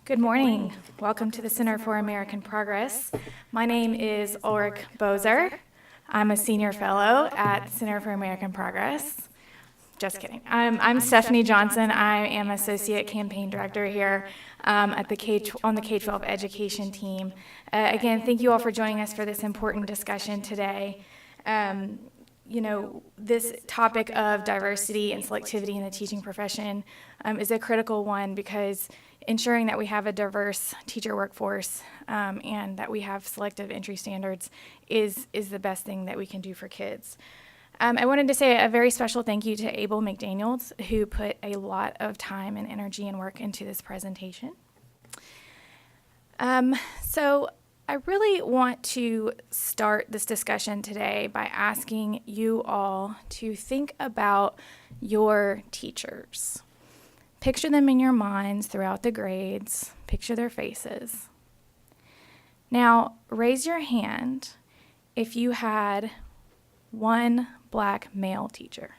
Good morning. Welcome to the Center for American Progress. My name is Ulrich Bozer. I'm a senior fellow at Center for American Progress. Just kidding. I'm Stephanie Johnson. I am associate campaign director here at the on the K-12 education team. Again, thank you all for joining us for this important discussion today. This topic of diversity and selectivity in the teaching profession is a critical one because ensuring that we have a diverse teacher workforce and that we have selective entry standards is the best thing that we can do for kids. I wanted to say a very special thank you to Abel McDaniels, who put a lot of time and energy and work into this presentation. So I really want to start this discussion today by asking you all to think about your teachers. Picture them in your minds throughout the grades. Picture their faces. Now, raise your hand if you had one black male teacher.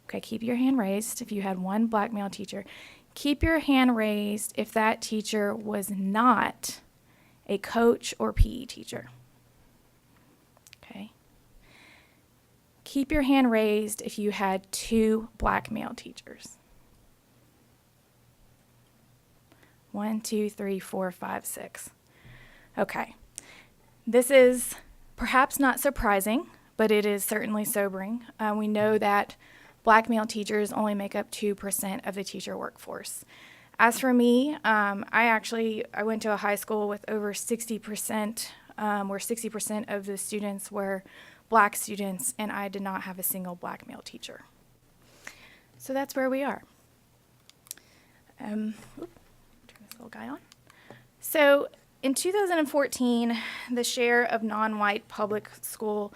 Okay, keep your hand raised if you had one black male teacher. Keep your hand raised if that teacher was not a coach or PE teacher. Okay. Keep your hand raised if you had two black male teachers. 1, 2, 3, 4, 5, 6. Okay. This is perhaps not surprising, but it is certainly sobering. We know that black male teachers only make up 2% of the teacher workforce. As for me, I went to a high school with over 60%, where 60% of the students were black students, and I did not have a single black male teacher. So that's where we are. Turn this little guy on. So in 2014, the share of non-white public school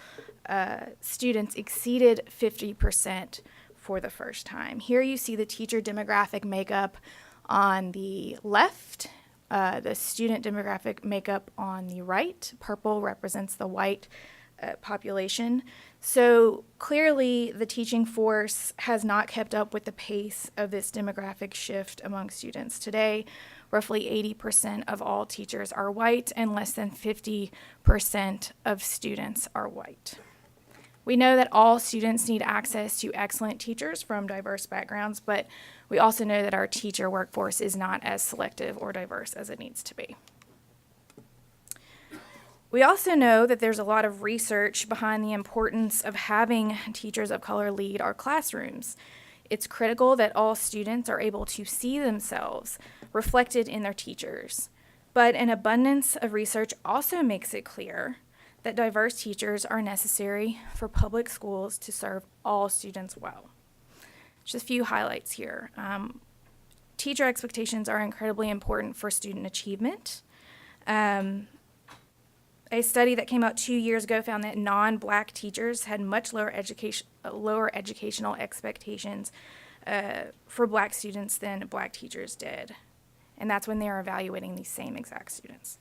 students exceeded 50% for the first time. Here you see the teacher demographic makeup on the left, the student demographic makeup on the right. Purple represents the white population. So clearly the teaching force has not kept up with the pace of this demographic shift among students. Today, roughly 80% of all teachers are white and less than 50% of students are white. We know that all students need access to excellent teachers from diverse backgrounds, but we also know that our teacher workforce is not as selective or diverse as it needs to be. We also know that there's a lot of research behind the importance of having teachers of color lead our classrooms. It's critical that all students are able to see themselves reflected in their teachers. But an abundance of research also makes it clear that diverse teachers are necessary for public schools to serve all students well. Just a few highlights here. Teacher expectations are incredibly important for student achievement. A study that came out 2 years ago found that non-black teachers had much lower educational expectations for black students than black teachers did. And that's when they are evaluating these same exact students.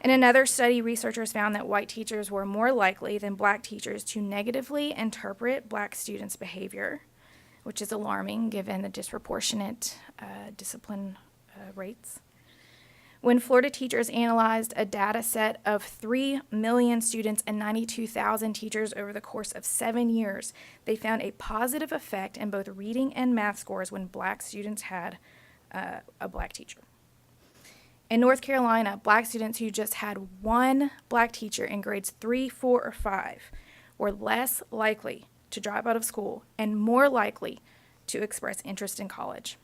In another study, researchers found that white teachers were more likely than black teachers to negatively interpret black students' behavior, which is alarming given the disproportionate discipline rates. When Florida teachers analyzed a data set of 3 million students and 92,000 teachers over the course of 7 years, they found a positive effect in both reading and math scores when black students had a black teacher. In North Carolina, black students who just had one black teacher in grades 3, 4, or 5 were less likely to drop out of school and more likely to express interest in college.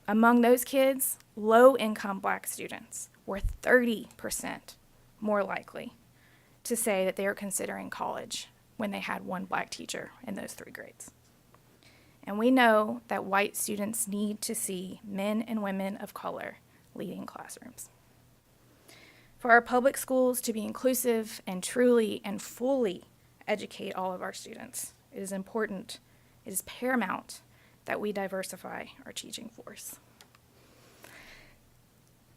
Among those kids, low-income black students were 30% more likely to say that they are considering college when they had one black teacher in those 3 grades. And we know that white students need to see men and women of color leading classrooms. For our public schools to be inclusive and truly and fully educate all of our students, it is important, it is paramount that we diversify our teaching force.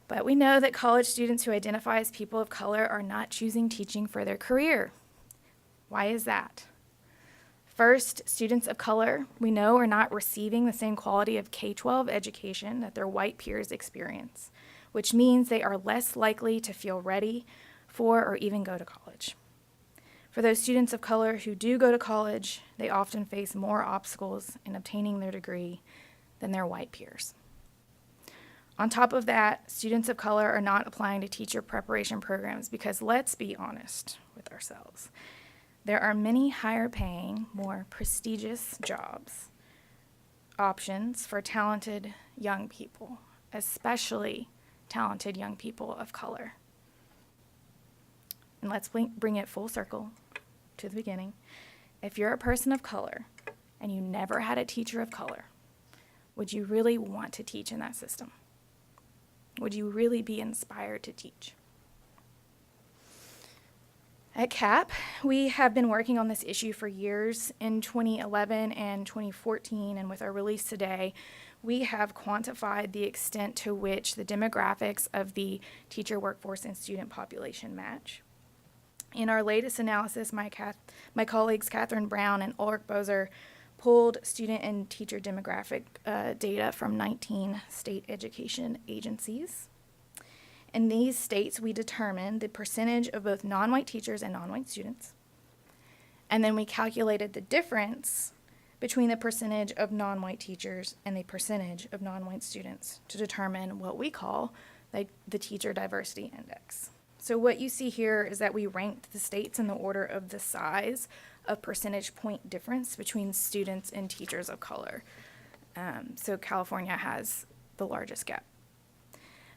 But we know that college students who identify as people of color are not choosing teaching for their career. Why is that? First, students of color, we know, are not receiving the same quality of K-12 education that their white peers experience, which means they are less likely to feel ready for or even go to college. For those students of color who do go to college, they often face more obstacles in obtaining their degree than their white peers. On top of that, students of color are not applying to teacher preparation programs because, let's be honest with ourselves, there are many higher paying, more prestigious jobs options for talented young people, especially talented young people of color. And let's bring it full circle to the beginning. If you're a person of color and you never had a teacher of color, would you really want to teach in that system? Would you really be inspired to teach? At CAP, we have been working on this issue for years. In 2011 and 2014, and with our release today, we have quantified the extent to which the demographics of the teacher workforce and student population match. In our latest analysis, my colleagues Catherine Brown and Ulrich Boser pulled student and teacher demographic data from 19 state education agencies. In these states, we determined the percentage of both non-white teachers and non-white students. And then we calculated the difference between the percentage of non-white teachers and the percentage of non-white students to determine what we call the Teacher Diversity Index. So what you see here is that we ranked the states in the order of the size of percentage point difference between students and teachers of color. So California has the largest gap.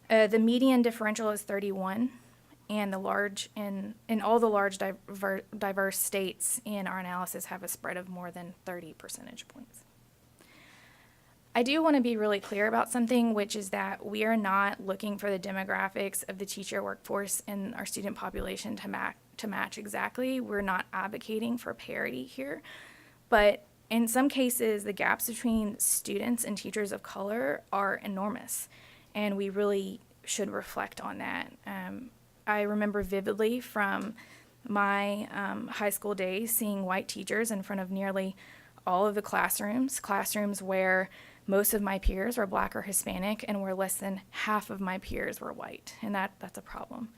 The median differential is 31, and all the large diverse states in our analysis have a spread of more than 30 percentage points. I do want to be really clear about something, which is that we are not looking for the demographics of the teacher workforce and our student population to match exactly. We're not advocating for parity here, but in some cases, the gaps between students and teachers of color are enormous, and we really should reflect on that. I remember vividly from my high school days seeing white teachers in front of nearly all of the classrooms where most of my peers were Black or Hispanic, and where less than half of my peers were white, and that's a problem.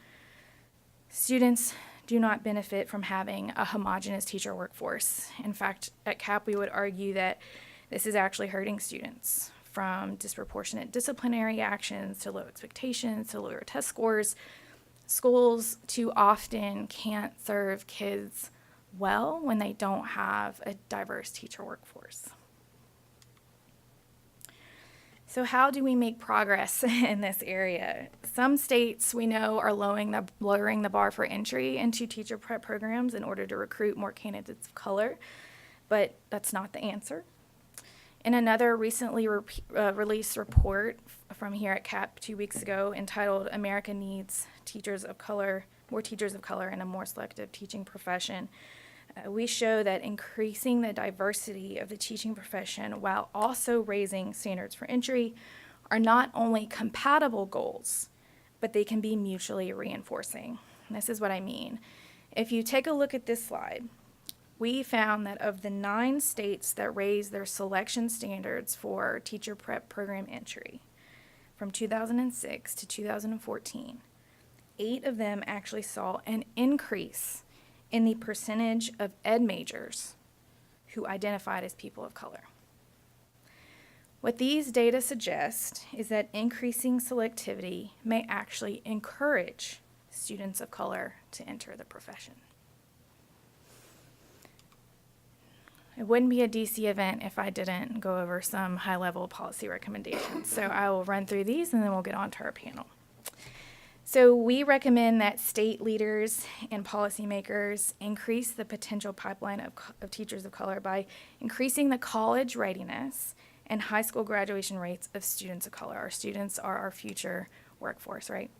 Students do not benefit from having a homogeneous teacher workforce. In fact, at CAP, we would argue that this is actually hurting students, from disproportionate disciplinary actions to low expectations to lower test scores. Schools too often can't serve kids well when they don't have a diverse teacher workforce. So how do we make progress in this area? Some states we know are lowering the bar for entry into teacher prep programs in order to recruit more candidates of color, but that's not the answer. In another recently released report from here at CAP 2 weeks ago entitled "America Needs More Teachers of Color in a More Selective Teaching Profession," we show that increasing the diversity of the teaching profession while also raising standards for entry are not only compatible goals, but they can be mutually reinforcing. And this is what I mean. If you take a look at this slide, we found that of the 9 states that raised their selection standards for teacher prep program entry from 2006 to 2014, 8 of them actually saw an increase in the percentage of ed majors who identified as people of color. What these data suggest is that increasing selectivity may actually encourage students of color to enter the profession. It wouldn't be a DC event if I didn't go over some high-level policy recommendations. So I will run through these and then we'll get on to our panel. So we recommend that state leaders and policymakers increase the potential pipeline of teachers of color by increasing the college readiness and high school graduation rates of students of color. Our students are our future workforce, right?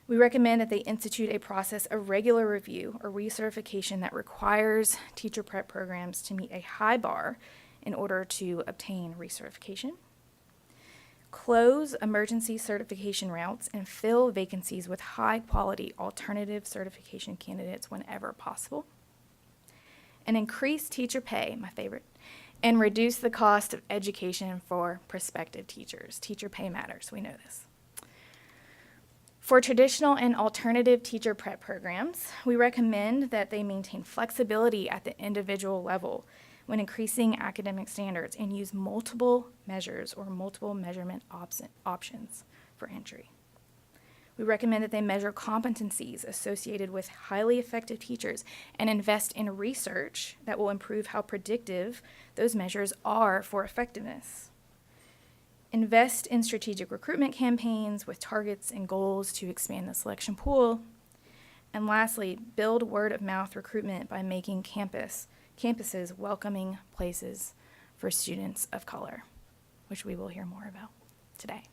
We recommend that they institute a process of regular review or recertification that requires teacher prep programs to meet a high bar in order to obtain recertification. Close emergency certification routes and fill vacancies with high-quality alternative certification candidates whenever possible. and increase teacher pay, my favorite, and reduce the cost of education for prospective teachers. Teacher pay matters, we know this. For traditional and alternative teacher prep programs, we recommend that they maintain flexibility at the individual level when increasing academic standards and use multiple measures or multiple measurement options for entry. We recommend that they measure competencies associated with highly effective teachers and invest in research that will improve how predictive those measures are for effectiveness. Invest in strategic recruitment campaigns with targets and goals to expand the selection pool. And lastly, build word-of-mouth recruitment by making campuses welcoming places for students of color, which we will hear more about today.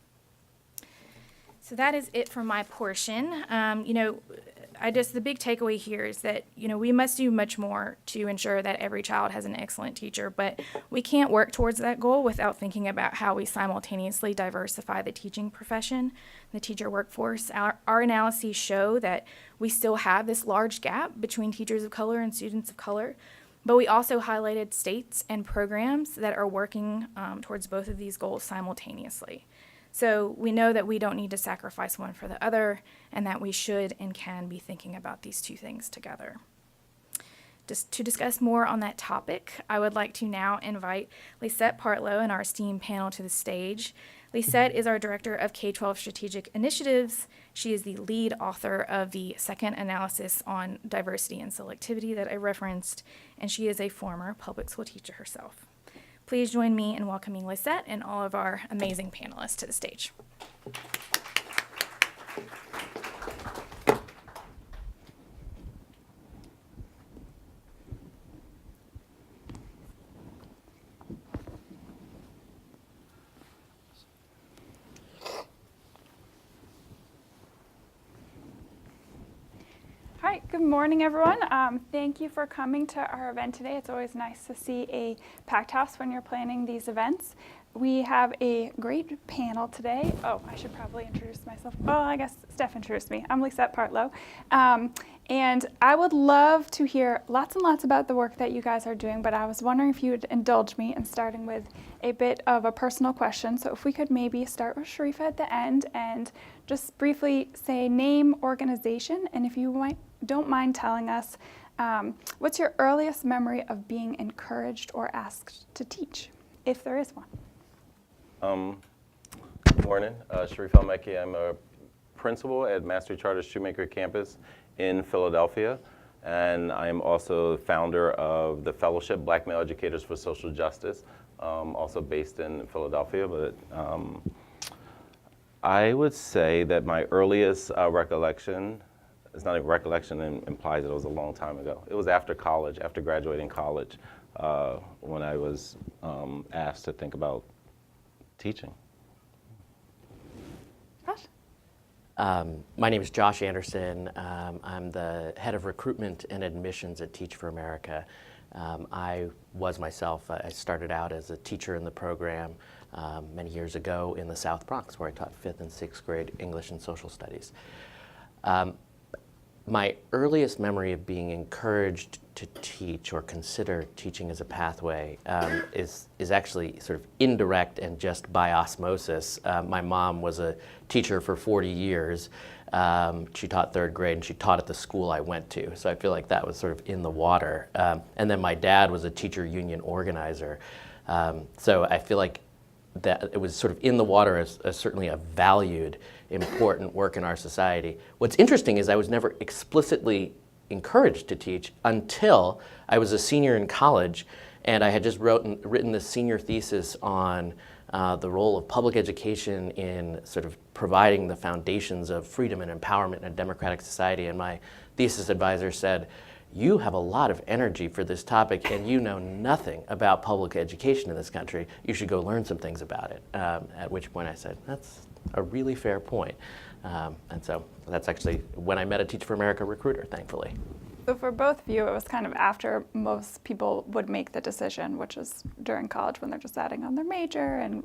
So that is it for my portion. The big takeaway here is that, we must do much more to ensure that every child has an excellent teacher, but we can't work towards that goal without thinking about how we simultaneously diversify the teaching profession, the teacher workforce. Our analyses show that we still have this large gap between teachers of color and students of color, but we also highlighted states and programs that are working towards both of these goals simultaneously. So we know that we don't need to sacrifice one for the other, and that we should and can be thinking about these two things together. Just to discuss more on that topic, I would like to now invite Lisette Partlow and our esteemed panel to the stage. Lisette is our Director of K-12 Strategic Initiatives. She is the lead author of the second analysis on diversity and selectivity that I referenced, and she is a former public school teacher herself. Please join me in welcoming Lisette and all of our amazing panelists to the stage. All right, good morning, everyone. Thank you for coming to our event today. It's always nice to see a packed house when you're planning these events. We have a great panel today. Oh, I should probably introduce myself. Oh, I guess Steph introduced me. I'm Lisette Partlow. And I would love to hear lots and lots about the work that you guys are doing, but I was wondering if you would indulge me in starting with a bit of a personal question. So if we could maybe start with Sharifa at the end and just briefly say name, organization, and if you don't mind telling us, what's your earliest memory of being encouraged or asked to teach, if there is one? Good morning, Sharif El-Mekki. I'm a principal at Mastery Charter Shoemaker Campus in Philadelphia, and I am also founder of the Fellowship Black Male Educators for Social Justice, also based in Philadelphia. But I would say that my earliest recollection, it's not a recollection, implies that it was a long time ago. It was after college, after graduating college, when I was asked to think about teaching. My name is Josh Anderson. I'm the head of recruitment and admissions at Teach for America. I started out as a teacher in the program many years ago in the South Bronx, where I taught 5th and 6th grade English and social studies. My earliest memory of being encouraged to teach or consider teaching as a pathway is actually sort of indirect and just by osmosis. My mom was a teacher for 40 years. She taught 3rd grade, and she taught at the school I went to. So I feel like that was sort of in the water. And then my dad was a teacher union organizer. So I feel like that it was sort of in the water as certainly a valued, important work in our society. What's interesting is I was never explicitly encouraged to teach until I was a senior in college, and I had just written this senior thesis on the role of public education in sort of providing the foundations of freedom and empowerment in a democratic society. And my thesis advisor said, "You have a lot of energy for this topic, and you know nothing about public education in this country. You should go learn some things about it." At which point I said, "That's a really fair point." And so that's actually when I met a Teach for America recruiter, thankfully. So for both of you, it was kind of after most people would make the decision, which is during college when they're just adding on their major and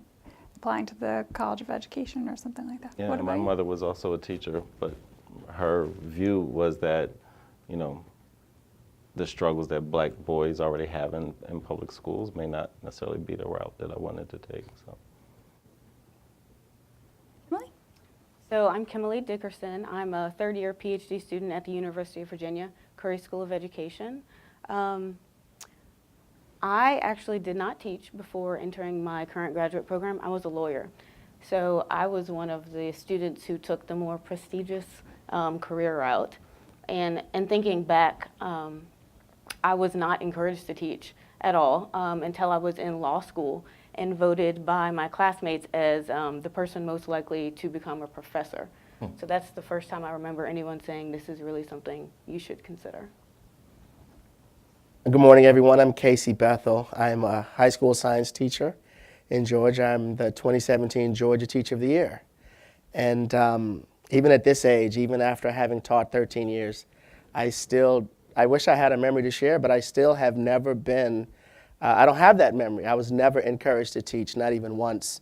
applying to the College of Education or something like that. Yeah, my mother was also a teacher, but her view was that, the struggles that black boys already have in public schools may not necessarily be the route that I wanted to take. So. Emily? So I'm Kimberly Dickerson. I'm a third-year PhD student at the University of Virginia, Curry School of Education. I actually did not teach before entering my current graduate program. I was a lawyer. So I was one of the students who took the more prestigious career route. And thinking back, I was not encouraged to teach at all until I was in law school and voted by my classmates as the person most likely to become a professor. So that's the first time I remember anyone saying this is really something you should consider. Good morning, everyone. I'm Casey Bethel. I'm a high school science teacher in Georgia. I'm the 2017 Georgia Teacher of the Year. And even at this age, even after having taught 13 years, I wish I had a memory to share, but I still have never been, I don't have that memory. I was never encouraged to teach, not even once.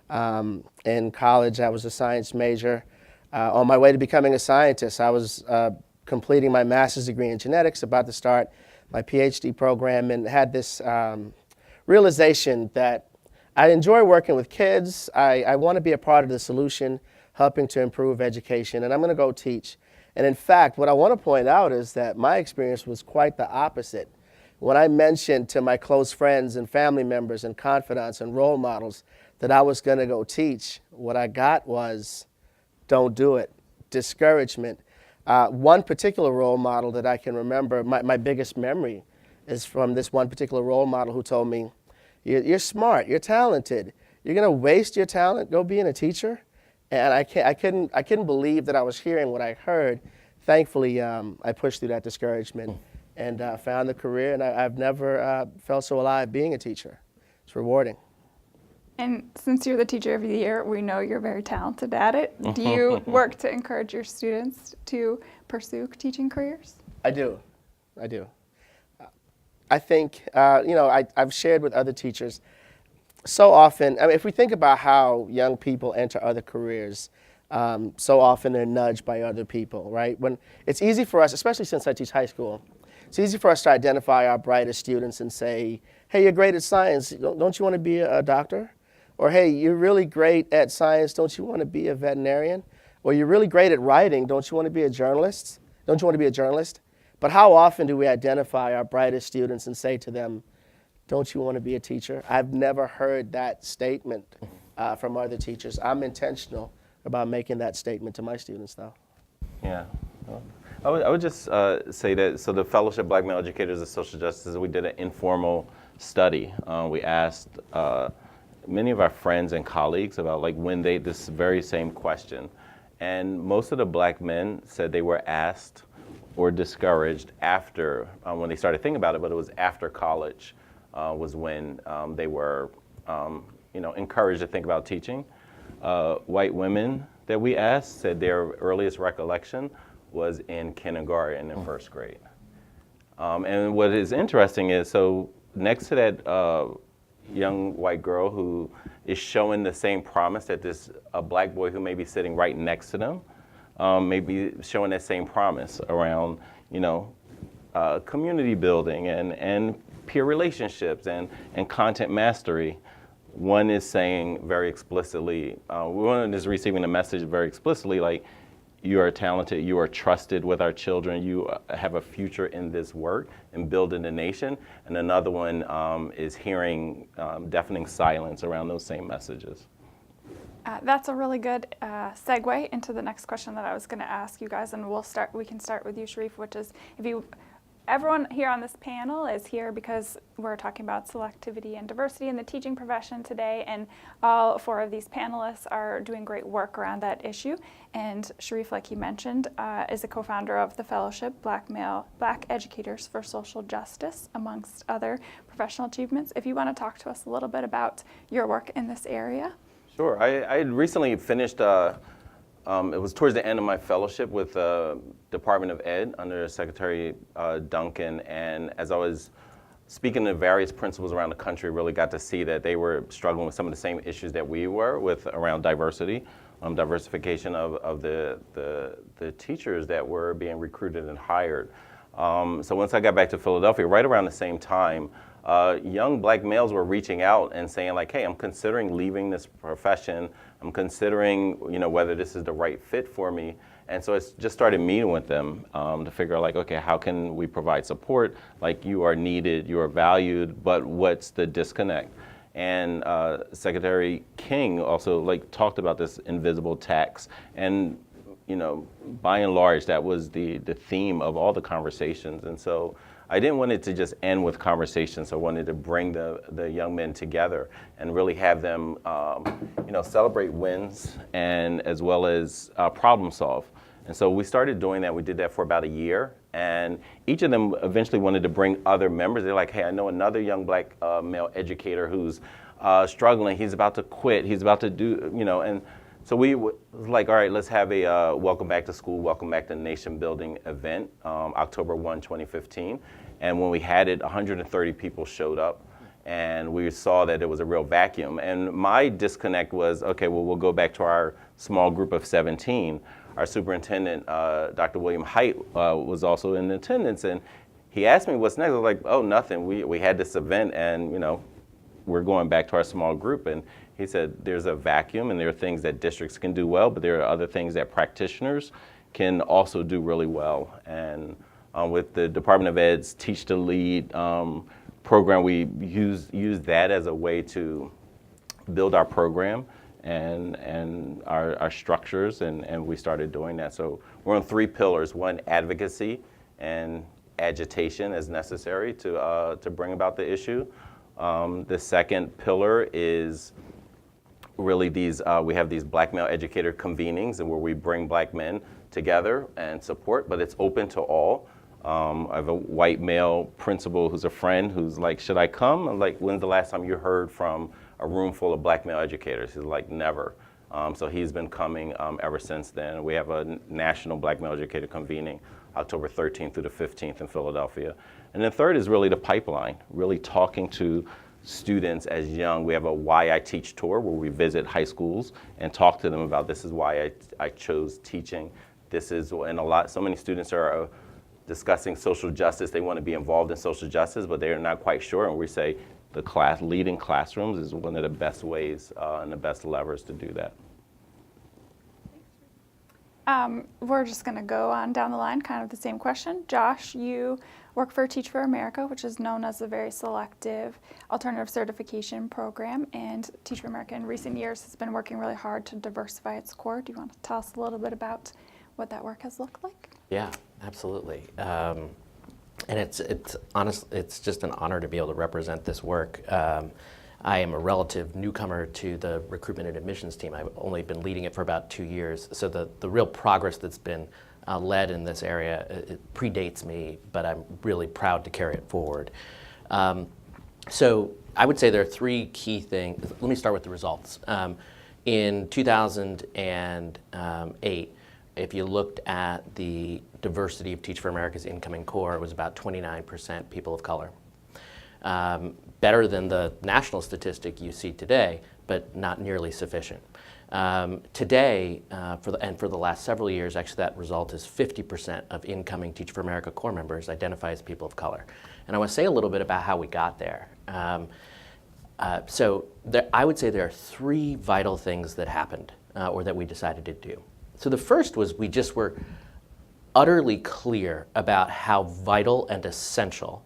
In college, I was a science major. On my way to becoming a scientist, I was completing my master's degree in genetics, about to start my PhD program, and had this realization that I enjoy working with kids. I want to be a part of the solution, helping to improve education, and I'm going to go teach. And in fact, what I want to point out is that my experience was quite the opposite. When I mentioned to my close friends and family members and confidants and role models that I was going to go teach, what I got was, don't do it, discouragement. One particular role model that I can remember, my biggest memory is from this one particular role model who told me, you're smart, you're talented, you're going to waste your talent, go being a teacher? And I couldn't believe that I was hearing what I heard. Thankfully, I pushed through that discouragement and found the career, and I've never felt so alive being a teacher. It's rewarding. And since you're the Teacher of the Year, we know you're very talented at it. Do you work to encourage your students to pursue teaching careers? I do. I think, I've shared with other teachers, so often, if we think about how young people enter other careers, so often they're nudged by other people, right? When it's easy for us, especially since I teach high school, it's easy for us to identify our brightest students and say, hey, you're great at science, don't you want to be a doctor? Or, hey, you're really great at science, don't you want to be a veterinarian? Or you're really great at writing, don't you want to be a journalist? Don't you want to be a journalist? But how often do we identify our brightest students and say to them, don't you want to be a teacher? I've never heard that statement from other teachers. I'm intentional about making that statement to my students, though. Yeah. Well, I would just say that, so the Fellowship Black Male Educators of Social Justice, we did an informal study. We asked many of our friends and colleagues about this very same question. And most of the black men said they were asked or discouraged after, when they started thinking about it, but it was after college was when they were encouraged to think about teaching. White women that we asked said their earliest recollection was in kindergarten and first grade. And what is interesting is, so next to that young white girl who is showing the same promise that a black boy who may be sitting right next to them may be showing that same promise around, community building and peer relationships and content mastery. One is saying very explicitly, one is receiving a message very explicitly, like, you are talented, you are trusted with our children, you have a future in this work and building the nation. And another one is hearing deafening silence around those same messages. That's a really good segue into the next question that I was going to ask you guys, and we can start with you, Sharif, which is, everyone here on this panel is here because we're talking about selectivity and diversity in the teaching profession today, and all four of these panelists are doing great work around that issue. And Sharif, like you mentioned, is a co-founder of the Fellowship Black Educators for Social Justice, amongst other professional achievements. If you want to talk to us a little bit about your work in this area. Sure. I had recently finished, it was towards the end of my fellowship with Department of Ed under Secretary Duncan, and as I was speaking to various principals around the country, really got to see that they were struggling with some of the same issues that we were with around diversity, diversification of the teachers that were being recruited and hired. So once I got back to Philadelphia, right around the same time, young black males were reaching out and saying like, hey, I'm considering leaving this profession. I'm considering, whether this is the right fit for me. And so I just started meeting with them to figure out like, okay, how can we provide support? Like, you are needed, you are valued, but what's the disconnect? And Secretary King also like talked about this invisible tax. And by and large, that was the theme of all the conversations. And so I didn't want it to just end with conversations. I wanted to bring the young men together and really have them, celebrate wins and as well as problem solve. And so we started doing that. We did that for about a year. And each of them eventually wanted to bring other members. They're like, hey, I know another young black male educator who's struggling. He's about to quit. He's about to do, and so we was like, all right, let's have a welcome back to school, welcome back to nation building event, October 1, 2015. And when we had it, 130 people showed up. And we saw that it was a real vacuum. And my disconnect was, okay, well, we'll go back to our small group of 17. Our superintendent, Dr. William Height, was also in attendance. And he asked me what's next. I was like, oh, nothing. We had this event and, we're going back to our small group. And he said, there's a vacuum and there are things that districts can do well, but there are other things that practitioners can also do really well. And with the Department of Ed's Teach to Lead program, we use that as a way to build our program and our structures, and we started doing that. So we're on 3 pillars. One, advocacy and agitation as necessary to bring about the issue. The second pillar is really we have these black male educator convenings and where we bring black men together and support, but it's open to all. I have a white male principal who's a friend who's like, should I come? I'm like, when's the last time you heard from a room full of black male educators? He's like, never. So he's been coming ever since then. We have a national black male educator convening October 13th through the 15th in Philadelphia. And then third is really the pipeline, really talking to students as young. We have a Why I Teach tour where we visit high schools and talk to them about this is why I chose teaching. This is, and so many students are discussing social justice. They want to be involved in social justice, but they're not quite sure. And we say leading classrooms is one of the best ways and the best levers to do that. We're just going to go on down the line, kind of the same question. Josh, you work for Teach for America, which is known as a very selective alternative certification program. And Teach for America in recent years has been working really hard to diversify its core. Do you want to tell us a little bit about what that work has looked like? Yeah, absolutely. And it's just an honor to be able to represent this work. I am a relative newcomer to the recruitment and admissions team. I've only been leading it for about 2 years. So the real progress that's been led in this area, it predates me, but I'm really proud to carry it forward. So I would say there are 3 key things. Let me start with the results. In 2008, if you looked at the diversity of Teach for America's incoming core, it was about 29% people of color. Better than the national statistic you see today, but not nearly sufficient. Today, for the last several years, actually that result is 50% of incoming Teach for America core members identify as people of color. And I want to say a little bit about how we got there. I would say there are 3 vital things that happened or that we decided to do. So the first was we just were utterly clear about how vital and essential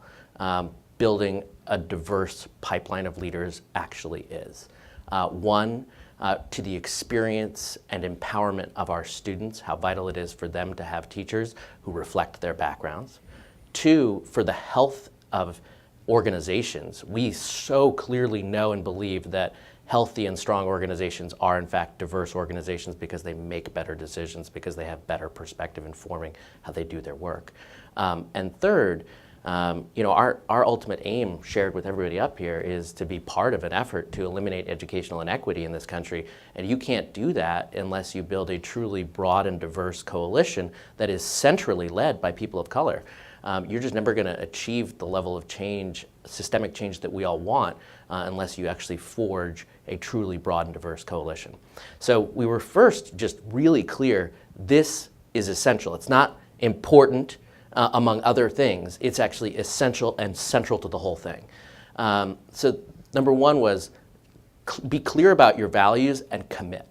building a diverse pipeline of leaders actually is. One, to the experience and empowerment of our students, how vital it is for them to have teachers who reflect their backgrounds. 2, for the health of organizations. We so clearly know and believe that healthy and strong organizations are in fact diverse organizations because they make better decisions, because they have better perspective informing how they do their work. And third, our ultimate aim shared with everybody up here is to be part of an effort to eliminate educational inequity in this country. And you can't do that unless you build a truly broad and diverse coalition that is centrally led by people of color. You're just never going to achieve the level of change, systemic change that we all want unless you actually forge a truly broad and diverse coalition. So we were first just really clear, this is essential. It's not important. among other things, it's actually essential and central to the whole thing. So number one was be clear about your values and commit.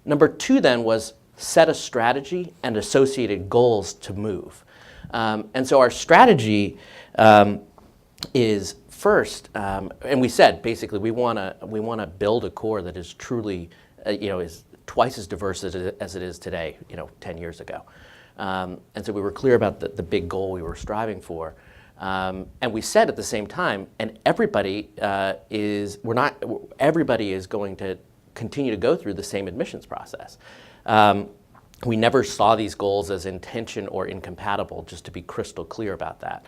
Number two then was set a strategy and associated goals to move. And so our strategy is first, and we said basically we want to build a core that is truly, is twice as diverse as it is today, 10 years ago. And so we were clear about the big goal we were striving for. And we said at the same time, and everybody is going to continue to go through the same admissions process. We never saw these goals as in tension or incompatible, just to be crystal clear about that.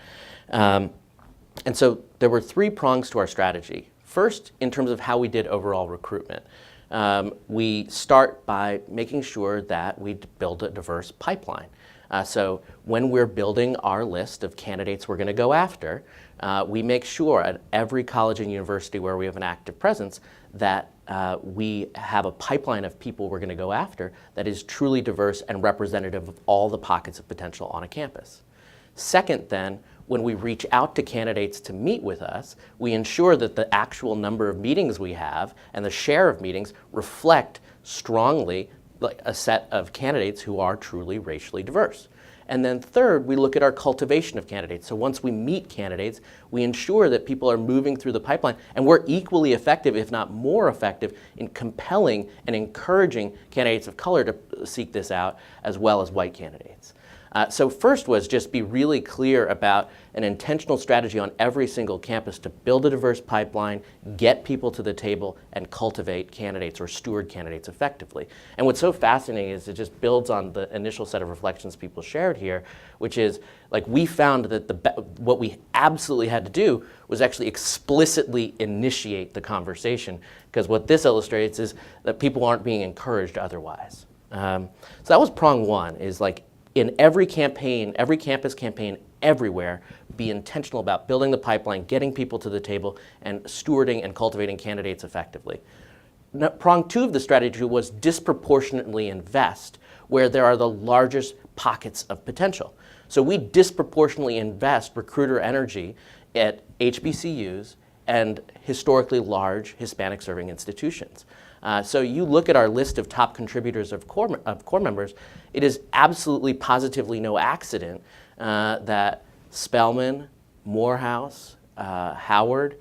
And so there were three prongs to our strategy. First, in terms of how we did overall recruitment. We start by making sure that we build a diverse pipeline. So when we're building our list of candidates we're going to go after, we make sure at every college and university where we have an active presence that we have a pipeline of people we're going to go after that is truly diverse and representative of all the pockets of potential on a campus. Second, then, when we reach out to candidates to meet with us, we ensure that the actual number of meetings we have and the share of meetings reflect strongly a set of candidates who are truly racially diverse. And then third, we look at our cultivation of candidates. So once we meet candidates, we ensure that people are moving through the pipeline, and we're equally effective, if not more effective, in compelling and encouraging candidates of color to seek this out, as well as white candidates. So first was just be really clear about an intentional strategy on every single campus to build a diverse pipeline, get people to the table, and cultivate candidates or steward candidates effectively. And what's so fascinating is it just builds on the initial set of reflections people shared here, which is like we found that what we absolutely had to do was actually explicitly initiate the conversation, because what this illustrates is that people aren't being encouraged otherwise. So that was prong one, is like in every campaign, every campus campaign, everywhere, be intentional about building the pipeline, getting people to the table, and stewarding and cultivating candidates effectively. Now, prong two of the strategy was disproportionately invest where there are the largest pockets of potential. So we disproportionately invest recruiter energy at HBCUs and historically large Hispanic-serving institutions. So you look at our list of top contributors of core members, it is absolutely positively no accident that Spelman, Morehouse, Howard,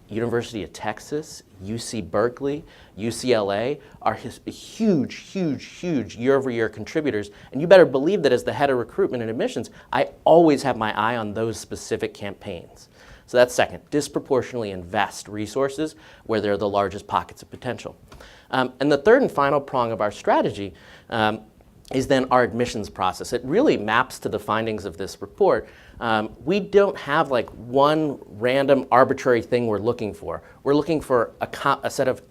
University of Texas, UC Berkeley, UCLA are huge, huge, huge year-over-year contributors. And you better believe that as the head of recruitment and admissions, I always have my eye on those specific campaigns. So that's second, disproportionately invest resources where there are the largest pockets of potential. And the third and final prong of our strategy is then our admissions process. It really maps to the findings of this report. We don't have like one random arbitrary thing we're looking for. We're looking for a set of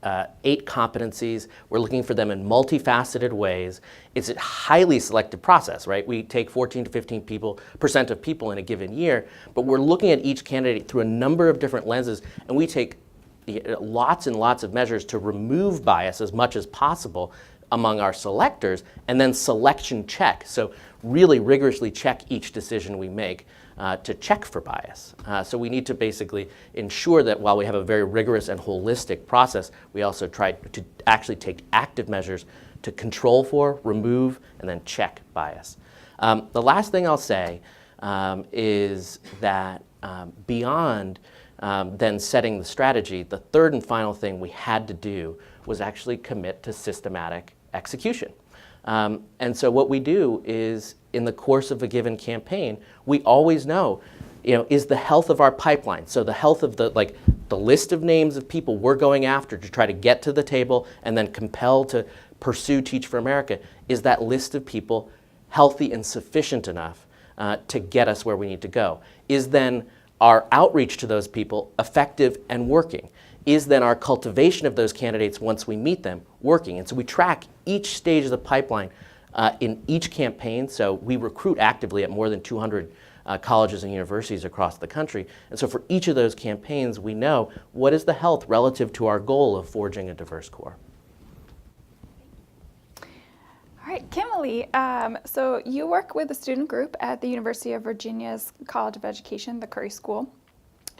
8 competencies. We're looking for them in multifaceted ways. It's a highly selective process, right? We take 14 to 15% of people in a given year, but we're looking at each candidate through a number of different lenses, and we take lots and lots of measures to remove bias as much as possible among our selectors, and then selection check. So really rigorously check each decision we make to check for bias. So we need to basically ensure that while we have a very rigorous and holistic process, we also try to actually take active measures to control for, remove, and then check bias. The last thing I'll say is that beyond then setting the strategy, the third and final thing we had to do was actually commit to systematic execution. And so what we do is, in the course of a given campaign, we always know, is the health of our pipeline, so the health of the list of names of people we're going after to try to get to the table and then compel to pursue Teach for America, is that list of people healthy and sufficient enough to get us where we need to go? Is then our outreach to those people effective and working? Is then our cultivation of those candidates once we meet them working? And so we track each stage of the pipeline in each campaign. So we recruit actively at more than 200 colleges and universities across the country. And so for each of those campaigns, we know what is the health relative to our goal of forging a diverse core. All right, Kimberly, so you work with a student group at the University of Virginia's College of Education, the Curry School,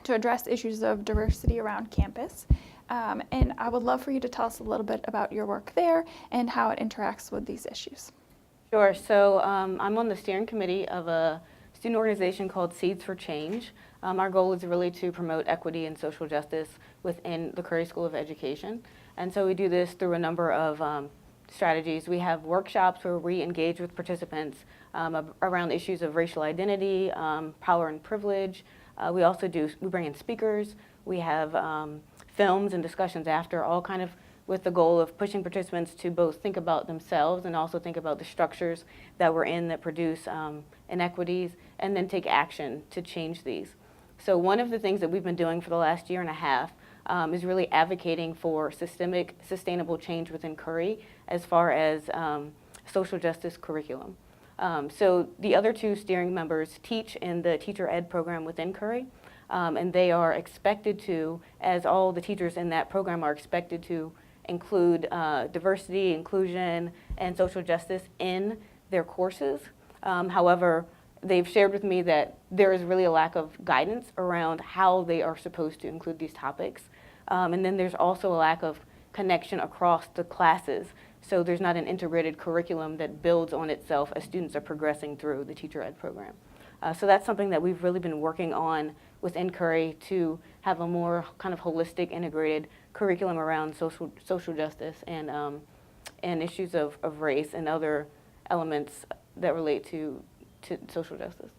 to address issues of diversity around campus. And I would love for you to tell us a little bit about your work there and how it interacts with these issues. Sure. So I'm on the steering committee of a student organization called Seeds for Change. Our goal is really to promote equity and social justice within the Curry School of Education. And so we do this through a number of strategies. We have workshops where we engage with participants around issues of racial identity, power and privilege. We also we bring in speakers. We have films and discussions after, all kind of with the goal of pushing participants to both think about themselves and also think about the structures that we're in that produce inequities, and then take action to change these. So one of the things that we've been doing for the last year and a half is really advocating for systemic, sustainable change within Curry as far as social justice curriculum. So the other two steering members teach in the teacher ed program within Curry, and they are expected to, as all the teachers in that program are expected to, include diversity, inclusion, and social justice in their courses. However, they've shared with me that there is really a lack of guidance around how they are supposed to include these topics. And then there's also a lack of connection across the classes. So there's not an integrated curriculum that builds on itself as students are progressing through the teacher ed program. So that's something that we've really been working on within Curry to have a more kind of holistic, integrated curriculum around social justice and issues of race and other elements that relate to social justice.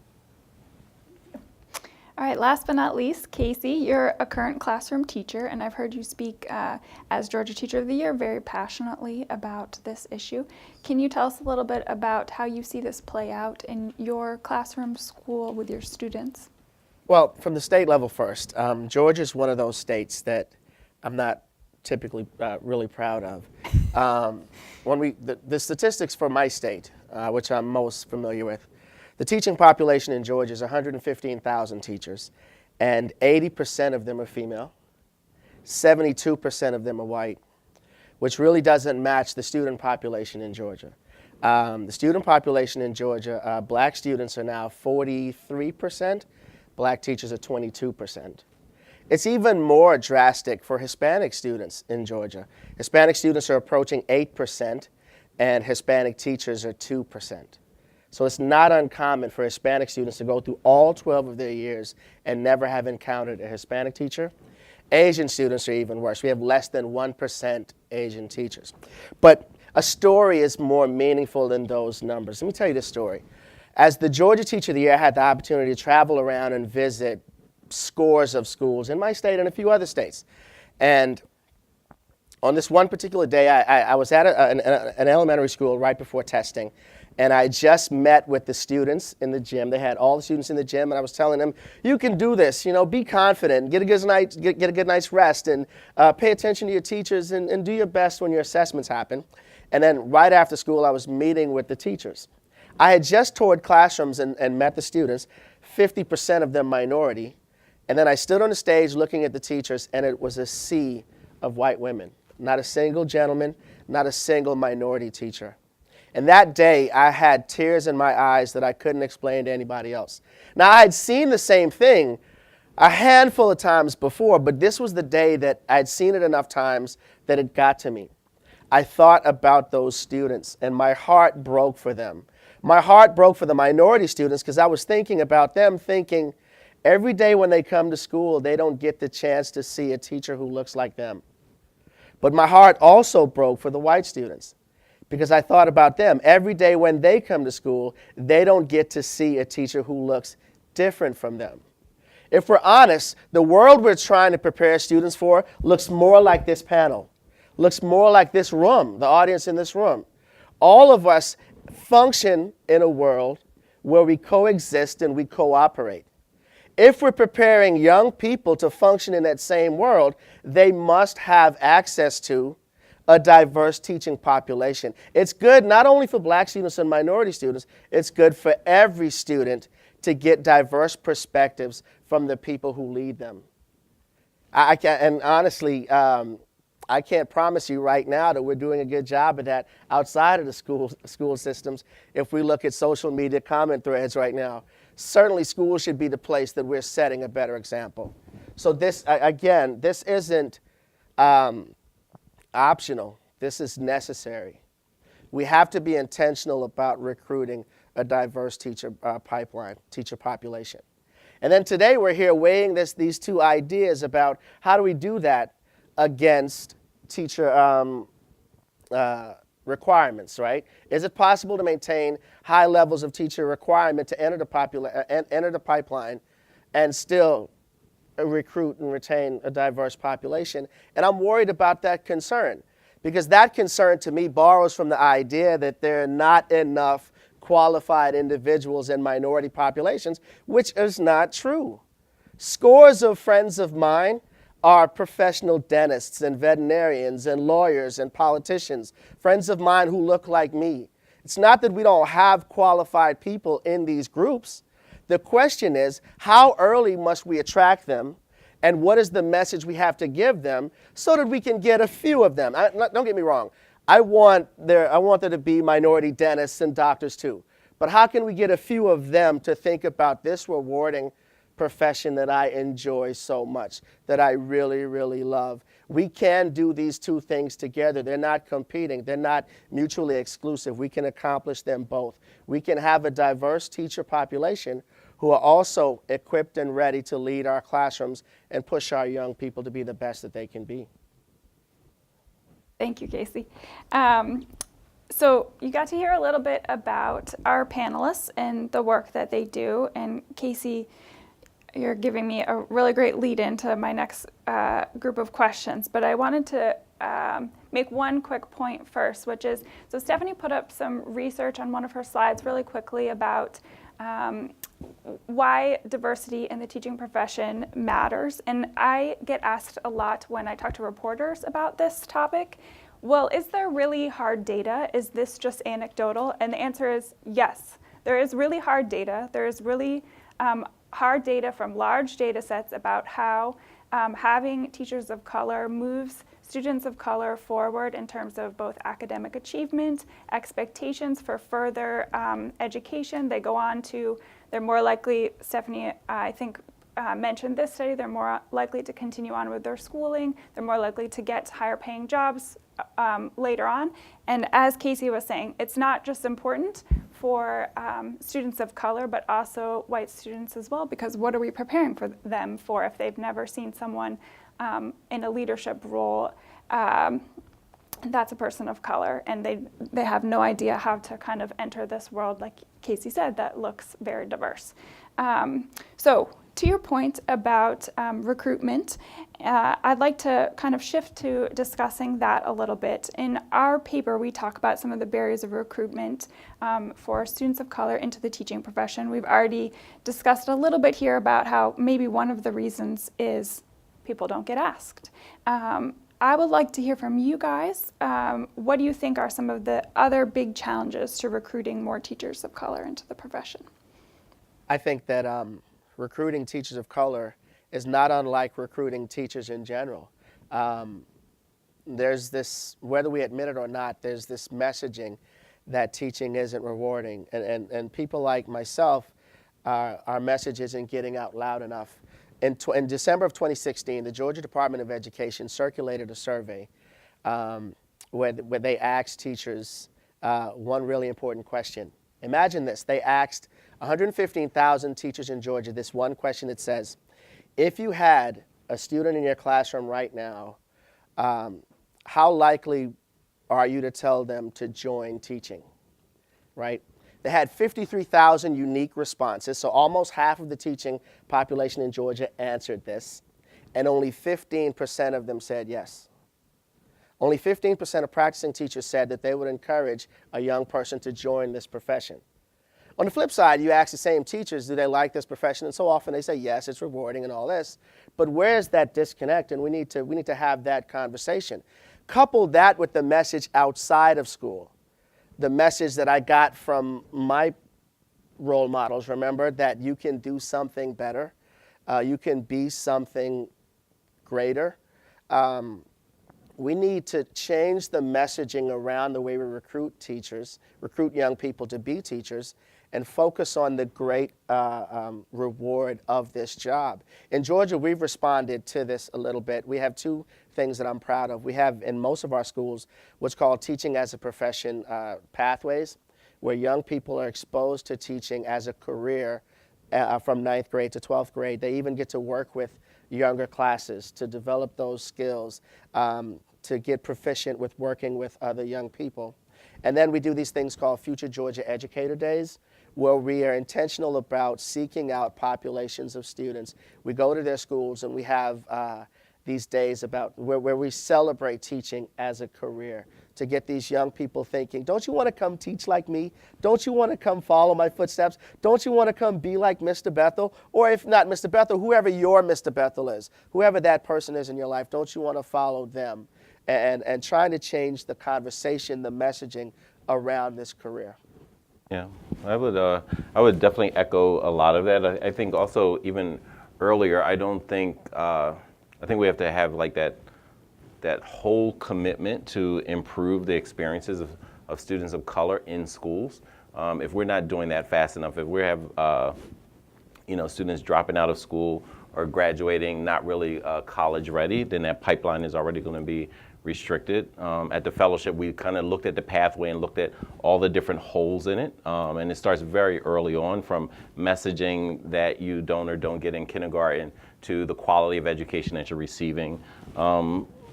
All right, last but not least, Casey, you're a current classroom teacher, and I've heard you speak as Georgia Teacher of the Year very passionately about this issue. Can you tell us a little bit about how you see this play out in your classroom, school, with your students? Well, from the state level first, Georgia is one of those states that I'm not typically really proud of. The statistics for my state, which I'm most familiar with, the teaching population in Georgia is 115,000 teachers, and 80% of them are female, 72% of them are white, which really doesn't match the student population in Georgia. The student population in Georgia, black students are now 43%, black teachers are 22%. It's even more drastic for Hispanic students in Georgia. Hispanic students are approaching 8%, and Hispanic teachers are 2%. So it's not uncommon for Hispanic students to go through all 12 of their years and never have encountered a Hispanic teacher. Asian students are even worse. We have less than 1% Asian teachers. But a story is more meaningful than those numbers. Let me tell you this story. As the Georgia Teacher of the Year, I had the opportunity to travel around and visit scores of schools in my state and a few other states. And on this one particular day, I was at an elementary school right before testing, and I just met with the students in the gym. They had all the students in the gym, and I was telling them, you can do this, be confident, get a good night's rest, and pay attention to your teachers, and do your best when your assessments happen. And then right after school, I was meeting with the teachers. I had just toured classrooms and met the students, 50% of them minority, and then I stood on the stage looking at the teachers, and it was a sea of white women. Not a single gentleman, not a single minority teacher. And that day, I had tears in my eyes that I couldn't explain to anybody else. Now, I had seen the same thing a handful of times before, but this was the day that I'd seen it enough times that it got to me. I thought about those students, and my heart broke for them. My heart broke for the minority students because I was thinking about them, thinking every day when they come to school, they don't get the chance to see a teacher who looks like them. But my heart also broke for the white students because I thought about them. Every day when they come to school, they don't get to see a teacher who looks different from them. If we're honest, the world we're trying to prepare students for looks more like this panel, looks more like this room, the audience in this room. All of us function in a world where we coexist and we cooperate. If we're preparing young people to function in that same world, they must have access to a diverse teaching population. It's good not only for black students and minority students, it's good for every student to get diverse perspectives from the people who lead them. And honestly, I I can't promise you right now that we're doing a good job of that outside of the school systems. If we look at social media comment threads right now, certainly schools should be the place that we're setting a better example. So this, again, this isn't optional. This is necessary. We have to be intentional about recruiting a diverse teacher pipeline, teacher population. And then today we're here weighing these two ideas about how do we do that against teacher requirements, right? Is it possible to maintain high levels of teacher requirement to enter the pipeline and still recruit and retain a diverse population? And I'm worried about that concern, because that concern to me borrows from the idea that there are not enough qualified individuals in minority populations, which is not true. Scores of friends of mine are professional dentists and veterinarians and lawyers and politicians, friends of mine who look like me. It's not that we don't have qualified people in these groups. The question is, how early must we attract them, and what is the message we have to give them so that we can get a few of them? Don't get me wrong. I want there to be minority dentists and doctors too. But how can we get a few of them to think about this rewarding profession that I enjoy so much, that I really, really love? We can do these two things together. They're not competing. They're not mutually exclusive. We can accomplish them both. We can have a diverse teacher population who are also equipped and ready to lead our classrooms and push our young people to be the best that they can be. Thank you, Casey. So you got to hear a little bit about our panelists and the work that they do. And Casey, you're giving me a really great lead into my next group of questions. But I wanted to make one quick point first, which is, so Stephanie put up some research on one of her slides really quickly about why diversity in the teaching profession matters. And I get asked a lot when I talk to reporters about this topic, well, is there really hard data? Is this just anecdotal? And the answer is yes. There is really hard data. There is really hard data from large data sets about how having teachers of color moves students of color forward in terms of both academic achievement, expectations for further education. They go on to, they're more likely, Stephanie, I think, mentioned this study, they're more likely to continue on with their schooling, they're more likely to get higher paying jobs later on. And as Casey was saying, it's not just important for students of color, but also white students as well, because what are we preparing for them for if they've never seen someone in a leadership role that's a person of color, and they have no idea how to kind of enter this world, like Casey said, that looks very diverse. So to your point about recruitment, I'd like to kind of shift to discussing that a little bit. In our paper, we talk about some of the barriers of recruitment for students of color into the teaching profession. We've already discussed a little bit here about how maybe one of the reasons is people don't get asked. I would like to hear from you guys. What do you think are some of the other big challenges to recruiting more teachers of color into the profession? I think that recruiting teachers of color is not unlike recruiting teachers in general. There's this, whether we admit it or not, there's this messaging that teaching isn't rewarding. And people like myself, our message isn't getting out loud enough. In December of 2016, the Georgia Department of Education circulated a survey where they asked teachers one really important question. Imagine this. They asked 115,000 teachers in Georgia this one question. It says, if you had a student in your classroom right now, how likely are you to tell them to join teaching, right? They had 53,000 unique responses, so almost half of the teaching population in Georgia answered this, and only 15% of them said yes. Only 15% of practicing teachers said that they would encourage a young person to join this profession. On the flip side, you ask the same teachers, do they like this profession? And so often they say, yes, it's rewarding and all this. But where's that disconnect? And we need to have that conversation. Couple that with the message outside of school. The message that I got from my role models, remember, that you can do something better. You can be something greater. we need to change the messaging around the way we recruit teachers, recruit young people to be teachers, and focus on the great reward of this job. In Georgia, we've responded to this a little bit. We have two things that I'm proud of. We have in most of our schools what's called teaching as a profession pathways, where young people are exposed to teaching as a career from 9th grade to 12th grade. They even get to work with younger classes to develop those skills, to get proficient with working with other young people. And then we do these things called Future Georgia Educator Days, where we are intentional about seeking out populations of students. We go to their schools and we have these days about where we celebrate teaching as a career, to get these young people thinking, don't you want to come teach like me? Don't you want to come follow my footsteps? Don't you want to come be like Mr. Bethel? Or if not Mr. Bethel, whoever your Mr. Bethel is, whoever that person is in your life, don't you want to follow them? And trying to change the conversation, the messaging around this career. Yeah, I would definitely echo a lot of that. I think also even earlier, I think we have to have like that whole commitment to improve the experiences of students of color in schools. If we're not doing that fast enough, if we have students dropping out of school or graduating not really college ready, then that pipeline is already going to be restricted. At the fellowship, we kind of looked at the pathway and looked at all the different holes in it. And it starts very early on, from messaging that you don't or don't get in kindergarten to the quality of education that you're receiving.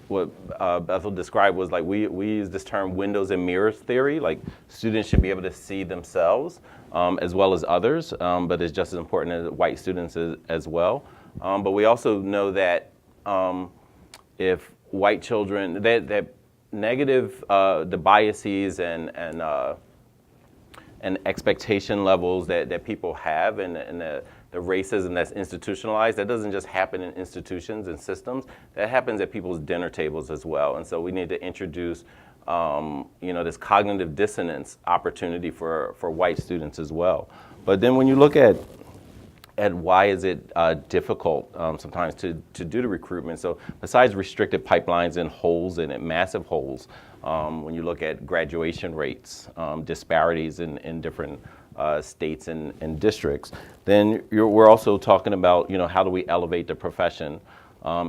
What Bethel described was like, we use this term windows and mirrors theory. Like, students should be able to see themselves as well as others, but it's just as important as white students as well. But we also know that if white children, that negative, the biases and expectation levels that people have, and the racism that's institutionalized, that doesn't just happen in institutions and systems. That happens at people's dinner tables as well. And so we need to introduce this cognitive dissonance opportunity for white students as well. But then when you look at why is it difficult sometimes to do the recruitment. So besides restricted pipelines and holes in it, massive holes, when you look at graduation rates, disparities in different states and districts, then we're also talking about, how do we elevate the profession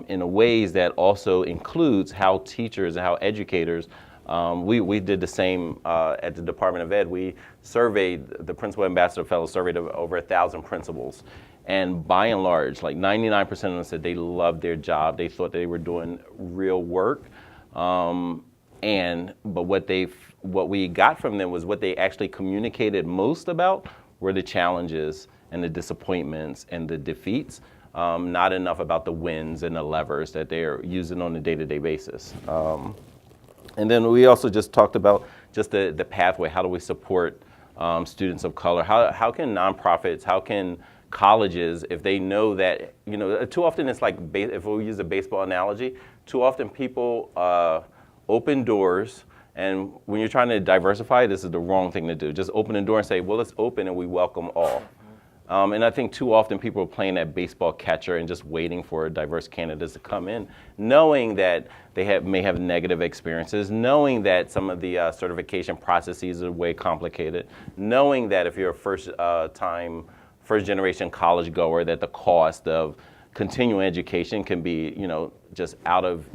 in a ways that also includes how teachers and how educators. We did the same at the Department of Ed. We surveyed, the Principal Ambassador Fellows surveyed over 1,000 principals. And by and large, like 99% of them said they loved their job. They thought they were doing real work. But what we got from them was what they actually communicated most about were the challenges and the disappointments and the defeats. Not enough about the wins and the levers that they're using on a day-to-day basis. And then we also just talked about just the pathway. How do we support students of color? How can nonprofits, how can colleges, if they know that, too often it's like, if we use a baseball analogy, too often people open doors, and when you're trying to diversify, this is the wrong thing to do. Just open the door and say, well, it's open and we welcome all. And I think too often people are playing that baseball catcher and just waiting for diverse candidates to come in, knowing that they may have negative experiences, knowing that some of the certification processes are way complicated, knowing that if you're a first generation college goer, that the cost of continuing education can be, just out of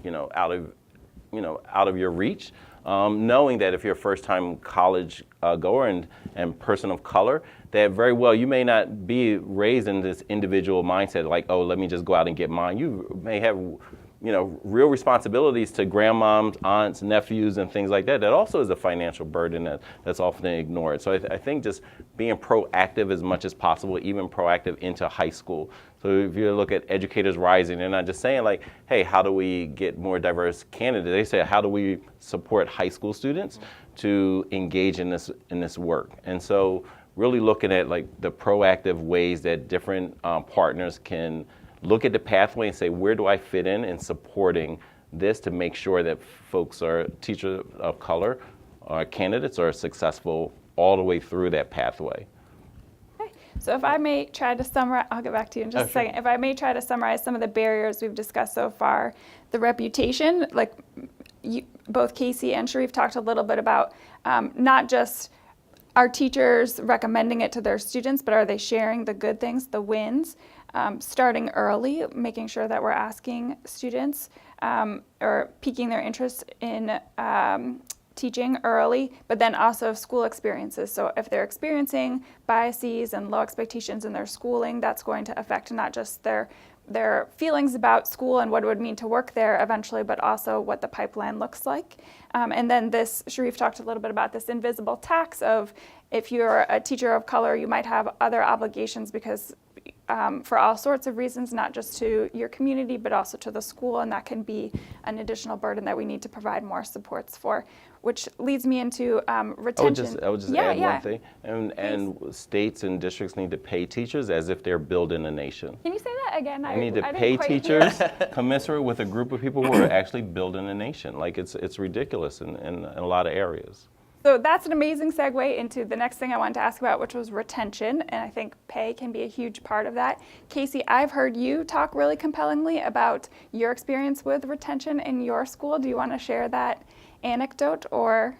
your reach. Knowing that if you're a first-time college goer and person of color, that very well you may not be raised in this individual mindset like, oh, let me just go out and get mine. You may have, real responsibilities to grandmoms, aunts, nephews, and things like that. That also is a financial burden that's often ignored. So I think just being proactive as much as possible, even proactive into high school. So if you look at Educators Rising, they're not just saying like, hey, how do we get more diverse candidates? They say, how do we support high school students to engage in this work? And so really looking at like the proactive ways that different partners can look at the pathway and say, where do I fit in supporting this to make sure that folks are teachers of color, candidates are successful all the way through that pathway. So if I may try to summarize, I'll get back to you in just a second. If I may try to summarize some of the barriers we've discussed so far, the reputation, like both Casey and Sharif talked a little bit about not just are teachers recommending it to their students, but are they sharing the good things, the wins, starting early, making sure that we're asking students or piquing their interest in teaching early, but then also school experiences. So if they're experiencing biases and low expectations in their schooling, that's going to affect not just their feelings about school and what it would mean to work there eventually, but also what the pipeline looks like. And then Sharif talked a little bit about this invisible tax of if you're a teacher of color, you might have other obligations because for all sorts of reasons, not just to your community, but also to the school, and that can be an additional burden that we need to provide more supports for, which leads me into retention. I would just add one thing, and states and districts need to pay teachers as if they're building a nation. Can you say that again? They need to I pay didn't quite hear. teachers commensurate with a group of people who are actually building a nation. Like it's ridiculous in a lot of areas. So that's an amazing segue into the next thing I wanted to ask about, which was retention, and I think pay can be a huge part of that. Casey, I've heard you talk really compellingly about your experience with retention in your school. Do you want to share that anecdote, or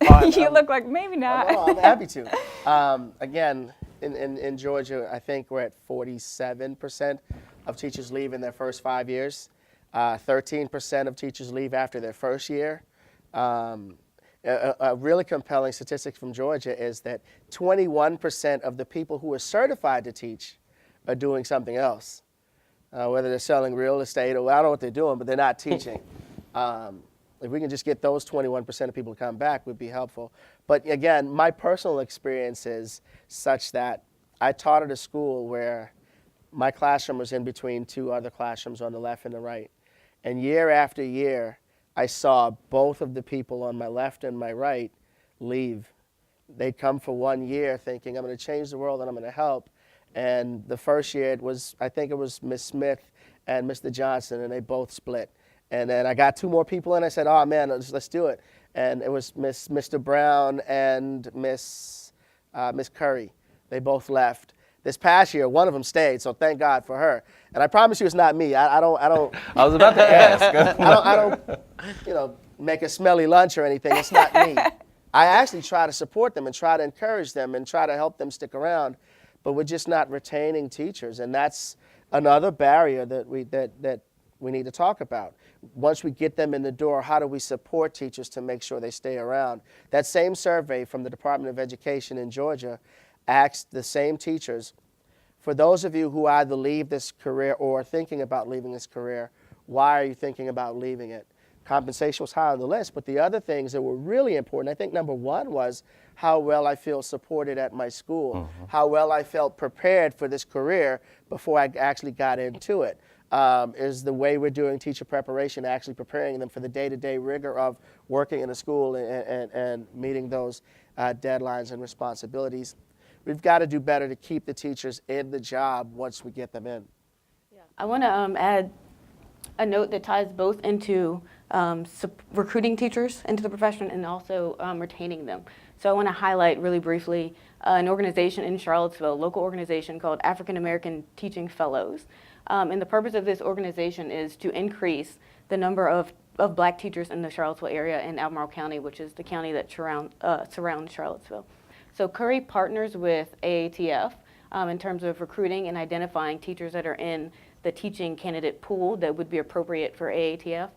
you look like maybe not? No, I'm happy to. Again, in Georgia, I think we're at 47% of teachers leave in their first 5 years. 13% of teachers leave after their first year. A really compelling statistic from Georgia is that 21% of the people who are certified to teach are doing something else, whether they're selling real estate or I don't know what they're doing, but they're not teaching. If we can just get those 21% of people to come back, would be helpful. But again, my personal experience is such that I taught at a school where my classroom was in between two other classrooms on the left and the right. And year after year, I saw both of the people on my left and my right leave. They'd come for 1 year thinking, I'm going to change the world and I'm going to help. And the first year, I think it was Miss Smith and Mr. Johnson, and they both split. And then I got two more people in. I said, oh, man, let's do it. And it was Mr. Brown and Miss Curry. They both left. This past year, one of them stayed, so thank God for her. And I promise you, it's not me. I don't. I was about to ask. I don't, make a smelly lunch or anything. It's not me. I actually try to support them and try to encourage them and try to help them stick around, but we're just not retaining teachers, and that's another barrier that we need to talk about. Once we get them in the door, how do we support teachers to make sure they stay around? That same survey from the Department of Education in Georgia asked the same teachers, for those of you who either leave this career or are thinking about leaving this career, why are you thinking about leaving it? Compensation was high on the list, but the other things that were really important, I think number one was how well I feel supported at my school, how well I felt prepared for this career before I actually got into it. Is the way we're doing teacher preparation actually preparing them for the day-to-day rigor of working in a school and meeting those deadlines and responsibilities. We've got to do better to keep the teachers in the job once we get them in. Yeah. I want to add a note that ties both into recruiting teachers into the profession and also retaining them. So I want to highlight really briefly an organization in Charlottesville, a local organization called African American Teaching Fellows. And the purpose of this organization is to increase the number of black teachers in the Charlottesville area and Albemarle County, which is the county that surrounds Charlottesville. So Curry partners with AATF in terms of recruiting and identifying teachers that are in the teaching candidate pool that would be appropriate for AATF.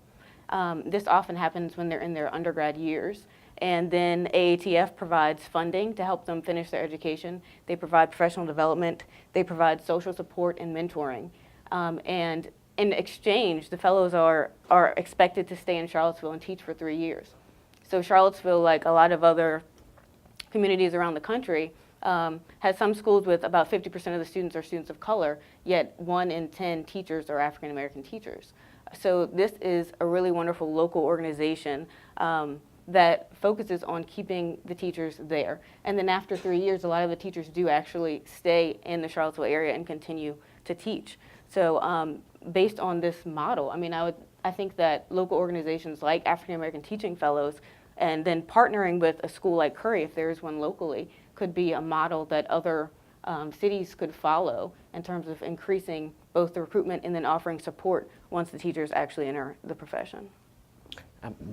This often happens when they're in their undergrad years. And then AATF provides funding to help them finish their education. They provide professional development. They provide social support and mentoring. And in exchange, the fellows are expected to stay in Charlottesville and teach for 3 years. So Charlottesville, like a lot of other communities around the country, has some schools with about 50% of the students are students of color, yet 1 in 10 teachers are African American teachers. So this is a really wonderful local organization that focuses on keeping the teachers there. And then after 3 years, a lot of the teachers do actually stay in the Charlottesville area and continue to teach. So based on this model, I mean, I think that local organizations like African American Teaching Fellows and then partnering with a school like Curry, if there is one locally, could be a model that other cities could follow in terms of increasing both the recruitment and then offering support once the teachers actually enter the profession.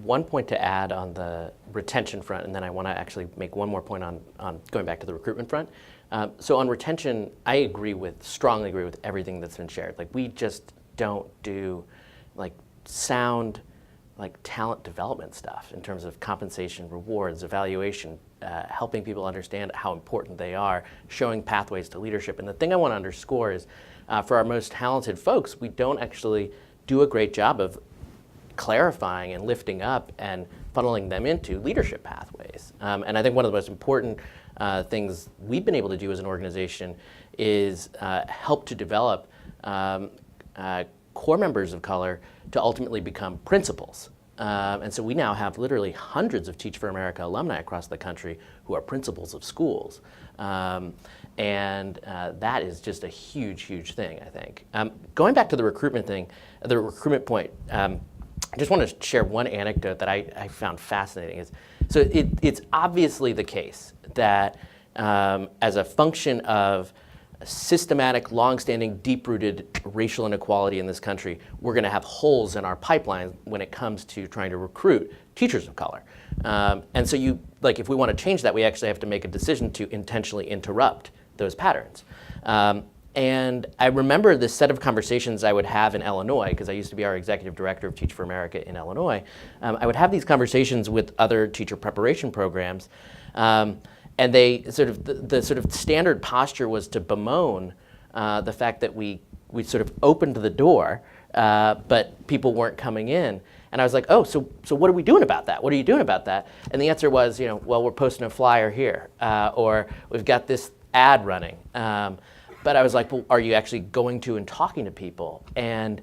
One point to add on the retention front, and then I want to actually make one more point on going back to the recruitment front. So on retention, I strongly agree with everything that's been shared. Like, we just don't do like sound talent development stuff in terms of compensation, rewards, evaluation, helping people understand how important they are, showing pathways to leadership. And the thing I want to underscore is for our most talented folks, we don't actually do a great job of clarifying and lifting up and funneling them into leadership pathways. And I think one of the most important things we've been able to do as an organization is help to develop core members of color to ultimately become principals. And so we now have literally hundreds of Teach for America alumni across the country who are principals of schools. And that is just a huge, huge thing, I think. Going back to the recruitment point, I just want to share one anecdote that I found fascinating. So it's obviously the case that as a function of systematic, long-standing, deep-rooted racial inequality in this country, we're going to have holes in our pipeline when it comes to trying to recruit teachers of color. And so if we want to change that, we actually have to make a decision to intentionally interrupt those patterns. And I remember this set of conversations I would have in Illinois, because I used to be our executive director of Teach for America in Illinois. I would have these conversations with other teacher preparation programs, and they the sort of standard posture was to bemoan the fact that we sort of opened the door, but people weren't coming in. And I was like, oh, so what are we doing about that? What are you doing about that? And the answer was, well, we're posting a flyer here, or we've got this ad running. But I was like, well, are you actually going to and talking to people? And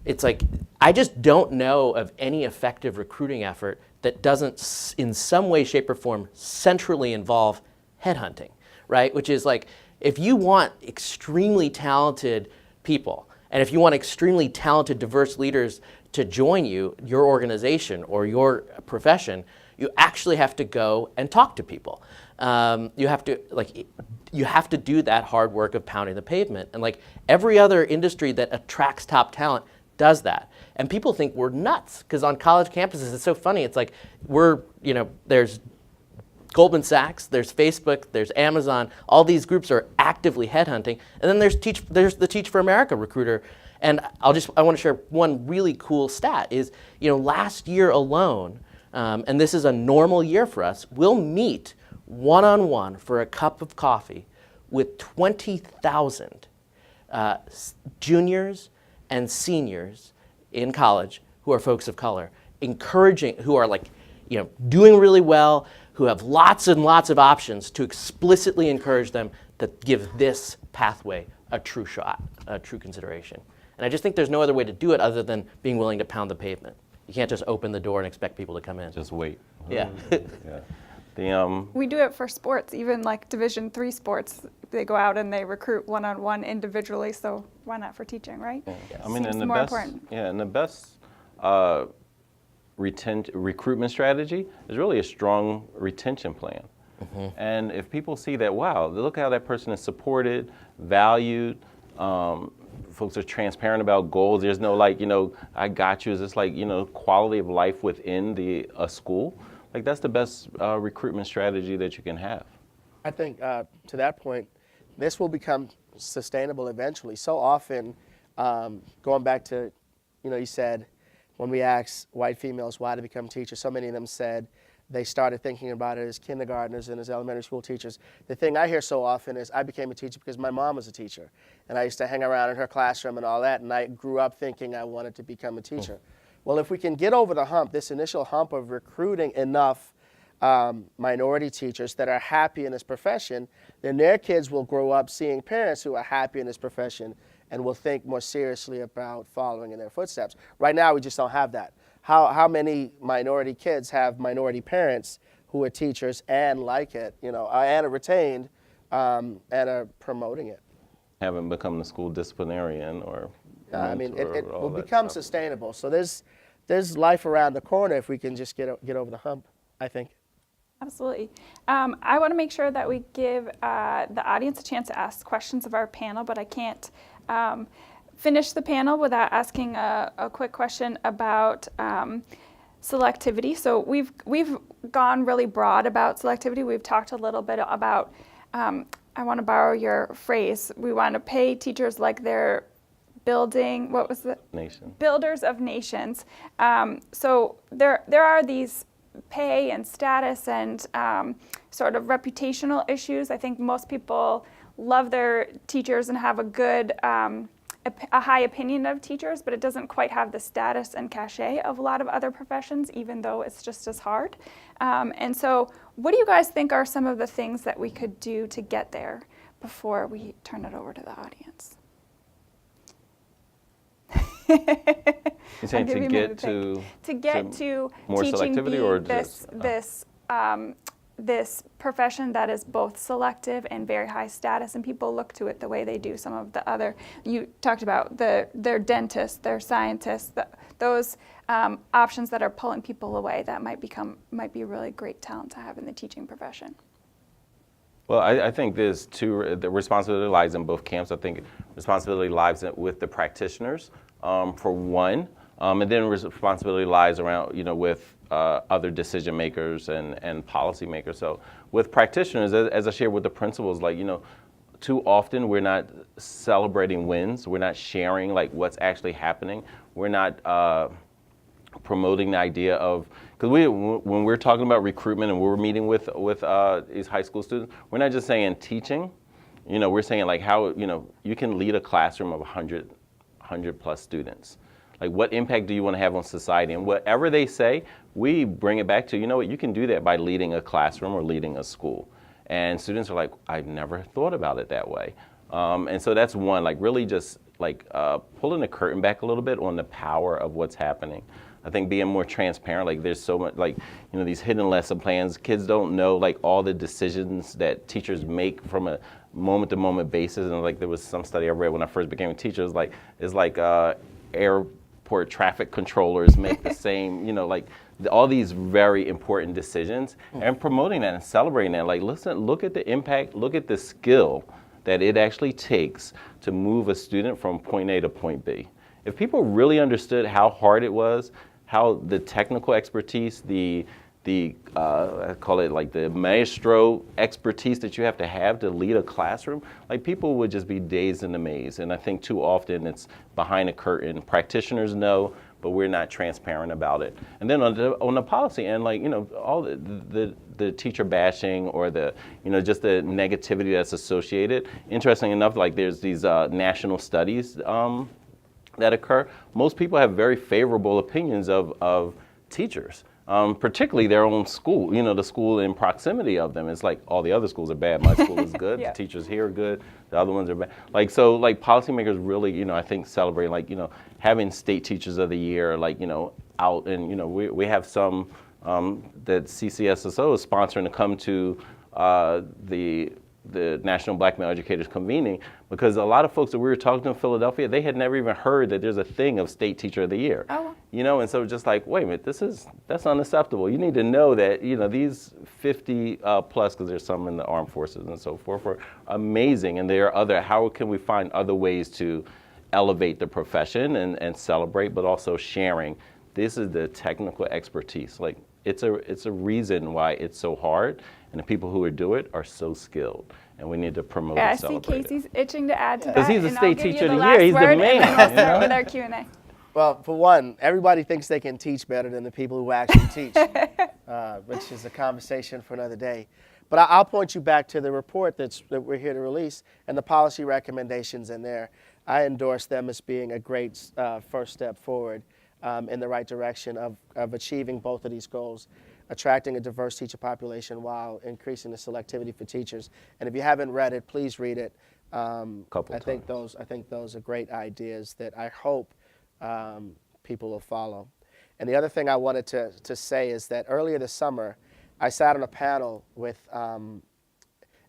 it's like, I just don't know of any effective recruiting effort that doesn't in some way, shape, or form centrally involve headhunting, right? Which is like, if you want extremely talented people, and if you want extremely talented, diverse leaders to join your organization or your profession, you actually have to go and talk to people. You have to do that hard work of pounding the pavement. And like every other industry that attracts top talent does that. And people think we're nuts, because on college campuses, it's so funny. It's like there's Goldman Sachs, there's Facebook, there's Amazon. All these groups are actively headhunting. And then there's the Teach for America recruiter. And I want to share one really cool stat is, last year alone, and this is a normal year for us, we'll meet one-on-one for a cup of coffee with 20,000 juniors and seniors in college who are folks of color, who are doing really well, who have lots and lots of options, to explicitly encourage them to give this pathway a true shot, a true consideration. And I just think there's no other way to do it other than being willing to pound the pavement. You can't just open the door and expect people to come in. Just wait. Yeah. Yeah. We do it for sports, even like Division III sports. They go out and they recruit one-on-one individually, so why not for teaching, right? Yeah. Yes. I mean, Seems and the more best, important. and the best recruitment strategy is really a strong retention plan. Mm-hmm. And if people see that, wow, look how that person is supported, valued, folks are transparent about goals. There's no I got you. It's just quality of life within a school. Like, that's the best recruitment strategy that you can have. I think to that point, this will become sustainable eventually. So often, going back to, you said when we asked white females why to become teachers, so many of them said they started thinking about it as kindergartners and as elementary school teachers. The thing I hear so often is, I became a teacher because my mom was a teacher, and I used to hang around in her classroom and all that, and I grew up thinking I wanted to become a teacher. Well, if we can get over the hump, this initial hump of recruiting enough minority teachers that are happy in this profession, then their kids will grow up seeing parents who are happy in this profession and will think more seriously about following in their footsteps. Right now, we just don't have that. How many minority kids have minority parents who are teachers and like it, and are retained and are promoting it? Haven't become the school disciplinarian or it will become sustainable. So there's life around the corner if we can just get over the hump, I think. Absolutely. I want to make sure that we give the audience a chance to ask questions of our panel, but I can't finish the panel without asking a quick question about selectivity. So we've gone really broad about selectivity. We've talked a little bit about, I want to borrow your phrase, we want to pay teachers like they're building, what was the? Nation. Builders of nations. So there are these pay and status and sort of reputational issues. I think most people love their teachers and have a good, a high opinion of teachers, but it doesn't quite have the status and cachet of a lot of other professions, even though it's just as hard. And so what do you guys think are some of the things that we could do to get there before we turn it over to the audience? You're saying to get to more teaching selectivity or this profession that is both selective and very high status, and people look to it the way they do some of the other. You talked about their dentists, their scientists, those options that are pulling people away that might be really great talent to have in the teaching profession. Well, I think there's the responsibility lies in both camps. I think responsibility lies with the practitioners, for one, and then responsibility lies around, with other decision makers and policymakers. So with practitioners, as I shared with the principals, too often we're not celebrating wins. We're not sharing what's actually happening. We're not promoting the idea of, because when we're talking about recruitment and we're meeting with these high school students, we're not just saying teaching. We're saying how you can lead a classroom of 100 plus students. What impact do you want to have on society? And whatever they say, we bring it back to, you can do that by leading a classroom or leading a school. And students are like, I've never thought about it that way. And so that's one, really just pulling the curtain back a little bit on the power of what's happening. I think being more transparent, there's so much, these hidden lesson plans. Kids don't know, all the decisions that teachers make from a moment-to-moment basis. And, there was some study I read when I first became a teacher. It's like airport traffic controllers make the same, all these very important decisions. And promoting that and celebrating that. Listen, look at the impact, look at the skill that it actually takes to move a student from point A to point B. If people really understood how hard it was, how the technical expertise, I call it the maestro expertise that you have to lead a classroom, people would just be dazed and amazed. And I think too often it's behind a curtain. Practitioners know, but we're not transparent about it. And then on the policy end, all the teacher bashing or just the negativity that's associated. Interesting enough, there's these national studies that occur. Most people have very favorable opinions of teachers. Particularly their own school, the school in proximity of them. It's all the other schools are bad, my school is good, Yeah. The teachers here are good, the other ones are bad. Policymakers really, I think celebrate, having state teachers of the year, out and, we have some that CCSSO is sponsoring to come to the National Black Male Educators Convening, because a lot of folks that we were talking to in Philadelphia, they had never even heard that there's a thing of State Teacher of the Year. Oh. And so just wait a minute, that's unacceptable. You need to know that, these 50 plus, because there's some in the armed forces and so forth, are amazing. And there are how can we find other ways to elevate the profession and celebrate, but also sharing. This is the technical expertise. It's a reason why it's so hard, and the people who do it are so skilled, and we need to promote and celebrate I see Casey's itching to add to that. Because he's a and state I'll give teacher you of the last year. He's the word, man. And then we'll start with our Q&A. Well, for one, everybody thinks they can teach better than the people who actually teach, which is a conversation for another day. But I'll point you back to the report that we're here to release and the policy recommendations in there. I endorse them as being a great first step forward in the right direction of achieving both of these goals, attracting a diverse teacher population while increasing the selectivity for teachers. And if you haven't read it, please read it. I think those are great ideas that I hope people will follow. And the other thing I wanted to say is that earlier this summer, I sat on a panel with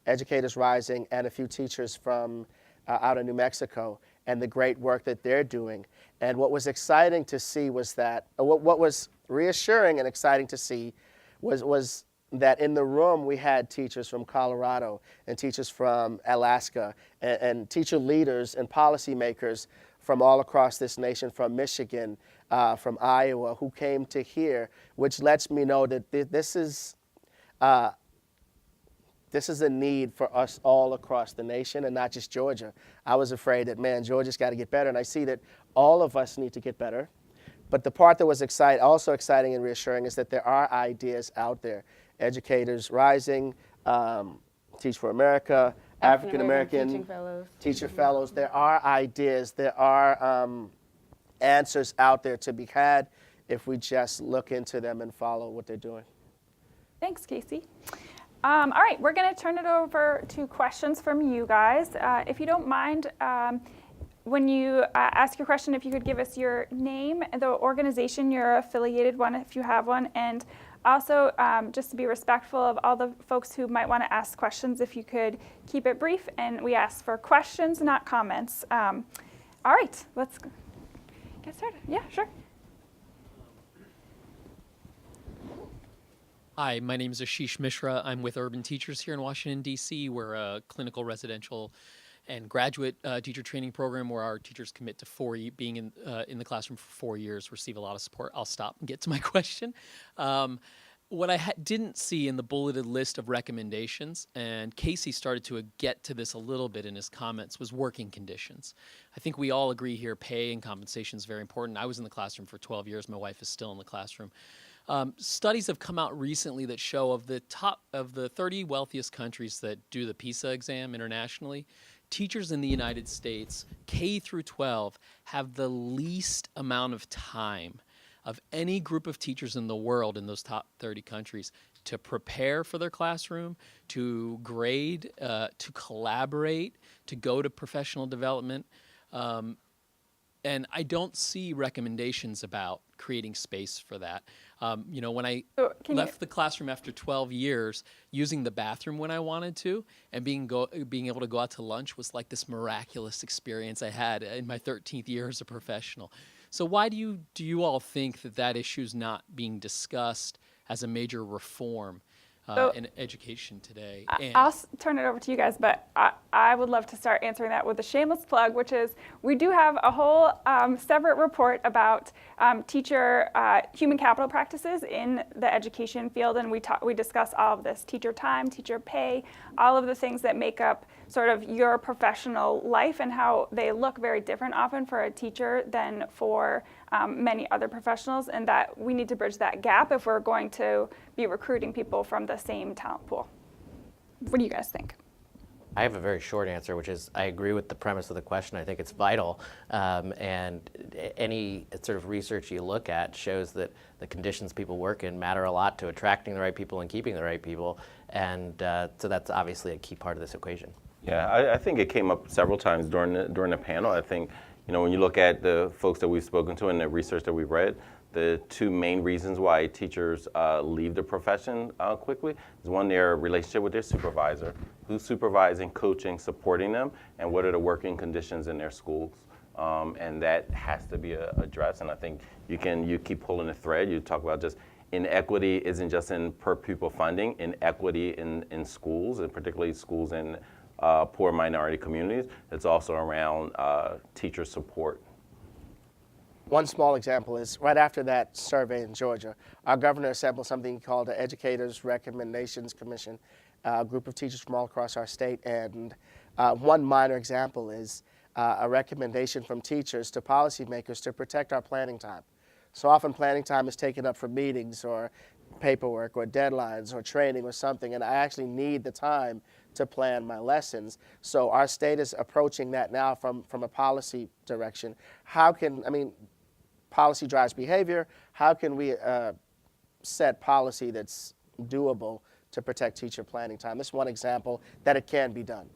Educators Rising and a few teachers from out of New Mexico and the great work that they're doing. And what was exciting to see was that, what was reassuring and exciting to see was that in the room we had teachers from Colorado and teachers from Alaska and teacher leaders and policymakers from all across this nation, from Michigan, from Iowa who came to hear, which lets me know that this is a need for us all across the nation and not just Georgia. I was afraid that, man, Georgia's got to get better, and I see that all of us need to get better. But the part that was also exciting and reassuring is that there are ideas out there. Educators Rising, Teach for America, African American teacher fellows. There are ideas, there are answers out there to be had if we just look into them and follow what they're doing. Thanks, Casey. All right, we're going to turn it over to questions from you guys. If you don't mind, when you ask your question, if you could give us your name, the organization you're affiliated one, if you have one, and also just to be respectful of all the folks who might want to ask questions, if you could keep it brief, and we ask for questions, not comments. All right, let's get started. Yeah, sure. Hi, my name is Ashish Mishra. I'm with Urban Teachers here in Washington, D.C. We're a clinical, residential, and graduate teacher training program where our teachers commit to being in the classroom for 4 years, receive a lot of support. I'll stop and get to my question. What I didn't see in the bulleted list of recommendations, and Casey started to get to this a little bit in his comments, was working conditions. I think we all agree here pay and compensation is very important. I was in the classroom for 12 years. My wife is still in the classroom. Studies have come out recently that show of the 30 wealthiest countries that do the PISA exam internationally, teachers in the United States, K through 12, have the least amount of time of any group of teachers in the world in those top 30 countries to prepare for their classroom, to grade, to collaborate, to go to professional development. And I don't see recommendations about creating space for that. When I left the classroom after 12 years, using the bathroom when I wanted to, and being able to go out to lunch was like this miraculous experience I had in my 13th year as a professional. So why do you all think that issue is not being discussed as a major reform in education today? I'll turn it over to you guys, but I would love to start answering that with a shameless plug, which is we do have a whole separate report about teacher human capital practices in the education field, and we discuss all of this: teacher time, teacher pay, all of the things that make up sort of your professional life and how they look very different often for a teacher than for many other professionals, and that we need to bridge that gap if we're going to be recruiting people from the same talent pool. What do you guys think? I have a very short answer, which is I agree with the premise of the question. I think it's vital, and any sort of research you look at shows that the conditions people work in matter a lot to attracting the right people and keeping the right people, and so that's obviously a key part of this equation. Yeah, I think it came up several times during the panel. I think, when you look at the folks that we've spoken to and the research that we've read, the two main reasons why teachers leave the profession quickly is, one, their relationship with their supervisor, who's supervising, coaching, supporting them, and what are the working conditions in their schools. And that has to be addressed. And I think you keep pulling the thread. You talk about just inequity isn't just in per pupil funding, inequity in schools, and particularly schools in poor minority communities. It's also around teacher support. One small example is right after that survey in Georgia, our governor assembled something called the Educators Recommendations Commission, a group of teachers from all across our state. And one minor example is a recommendation from teachers to policymakers to protect our planning time. So often planning time is taken up for meetings or paperwork or deadlines or training or something, and I actually need the time to plan my lessons. So our state is approaching that now from a policy direction. Policy drives behavior. How can we set policy that's doable to protect teacher planning time? This is one example that it can be done.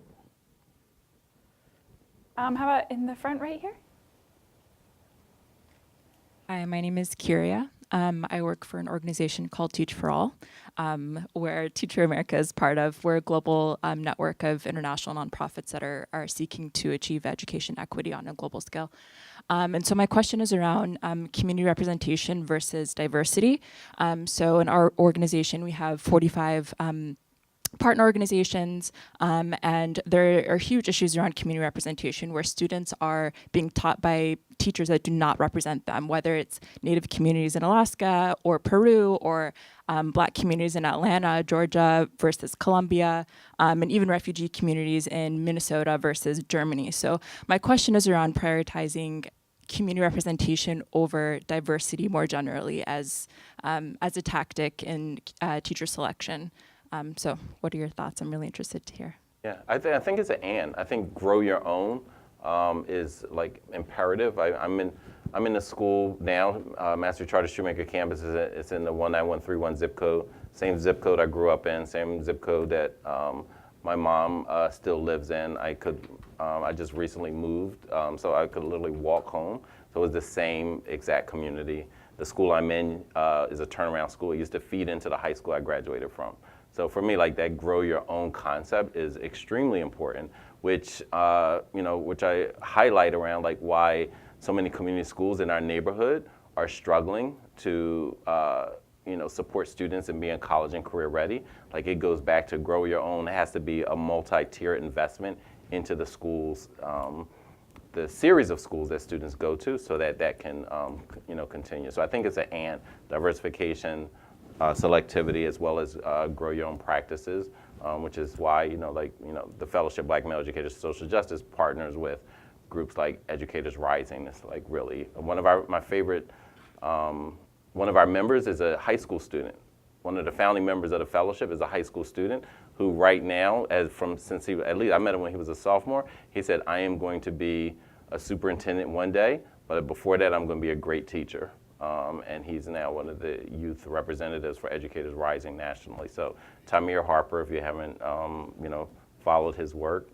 How about in the front right here? Hi, my name is Kyria. I work for an organization called Teach for All, where Teach for America is part of. We're a global network of international nonprofits that are seeking to achieve education equity on a global scale. And so my question is around community representation versus diversity. So in our organization, we have 45 partner organizations, and there are huge issues around community representation where students are being taught by teachers that do not represent them, whether it's Native communities in Alaska or Peru or Black communities in Atlanta, Georgia versus Columbia, and even refugee communities in Minnesota versus Germany. So my question is around prioritizing community representation over diversity more generally as a tactic in teacher selection. So what are your thoughts? I'm really interested to hear. Yeah, I think it's an and. I think grow your own is like imperative. I'm in the school now. Master Charter Shoemaker campus it's in the 19131 zip code. Same zip code I grew up in. Same zip code that my mom still lives in. I just recently moved, so I could literally walk home. So it was the same exact community. The school I'm in is a turnaround school. It used to feed into the high school I graduated from. So for me, like that grow your own concept is extremely important, which which I highlight around like why so many community schools in our neighborhood are struggling to support students in being college and career ready. Like it goes back to grow your own. It has to be a multi-tier investment into the schools, the series of schools that students go to, so that can continue. So I think it's an and diversification. Selectivity, as well as grow your own practices, which is why the Fellowship Black Male Educators for Social Justice partners with groups like Educators Rising. It's like really one of our members is a high school student. One of the founding members of the fellowship is a high school student who right now, I met him when he was a sophomore. He said, "I am going to be a superintendent one day, but before that, I'm going to be a great teacher." And he's now one of the youth representatives for Educators Rising nationally. So Tamir Harper, if you haven't, followed his work,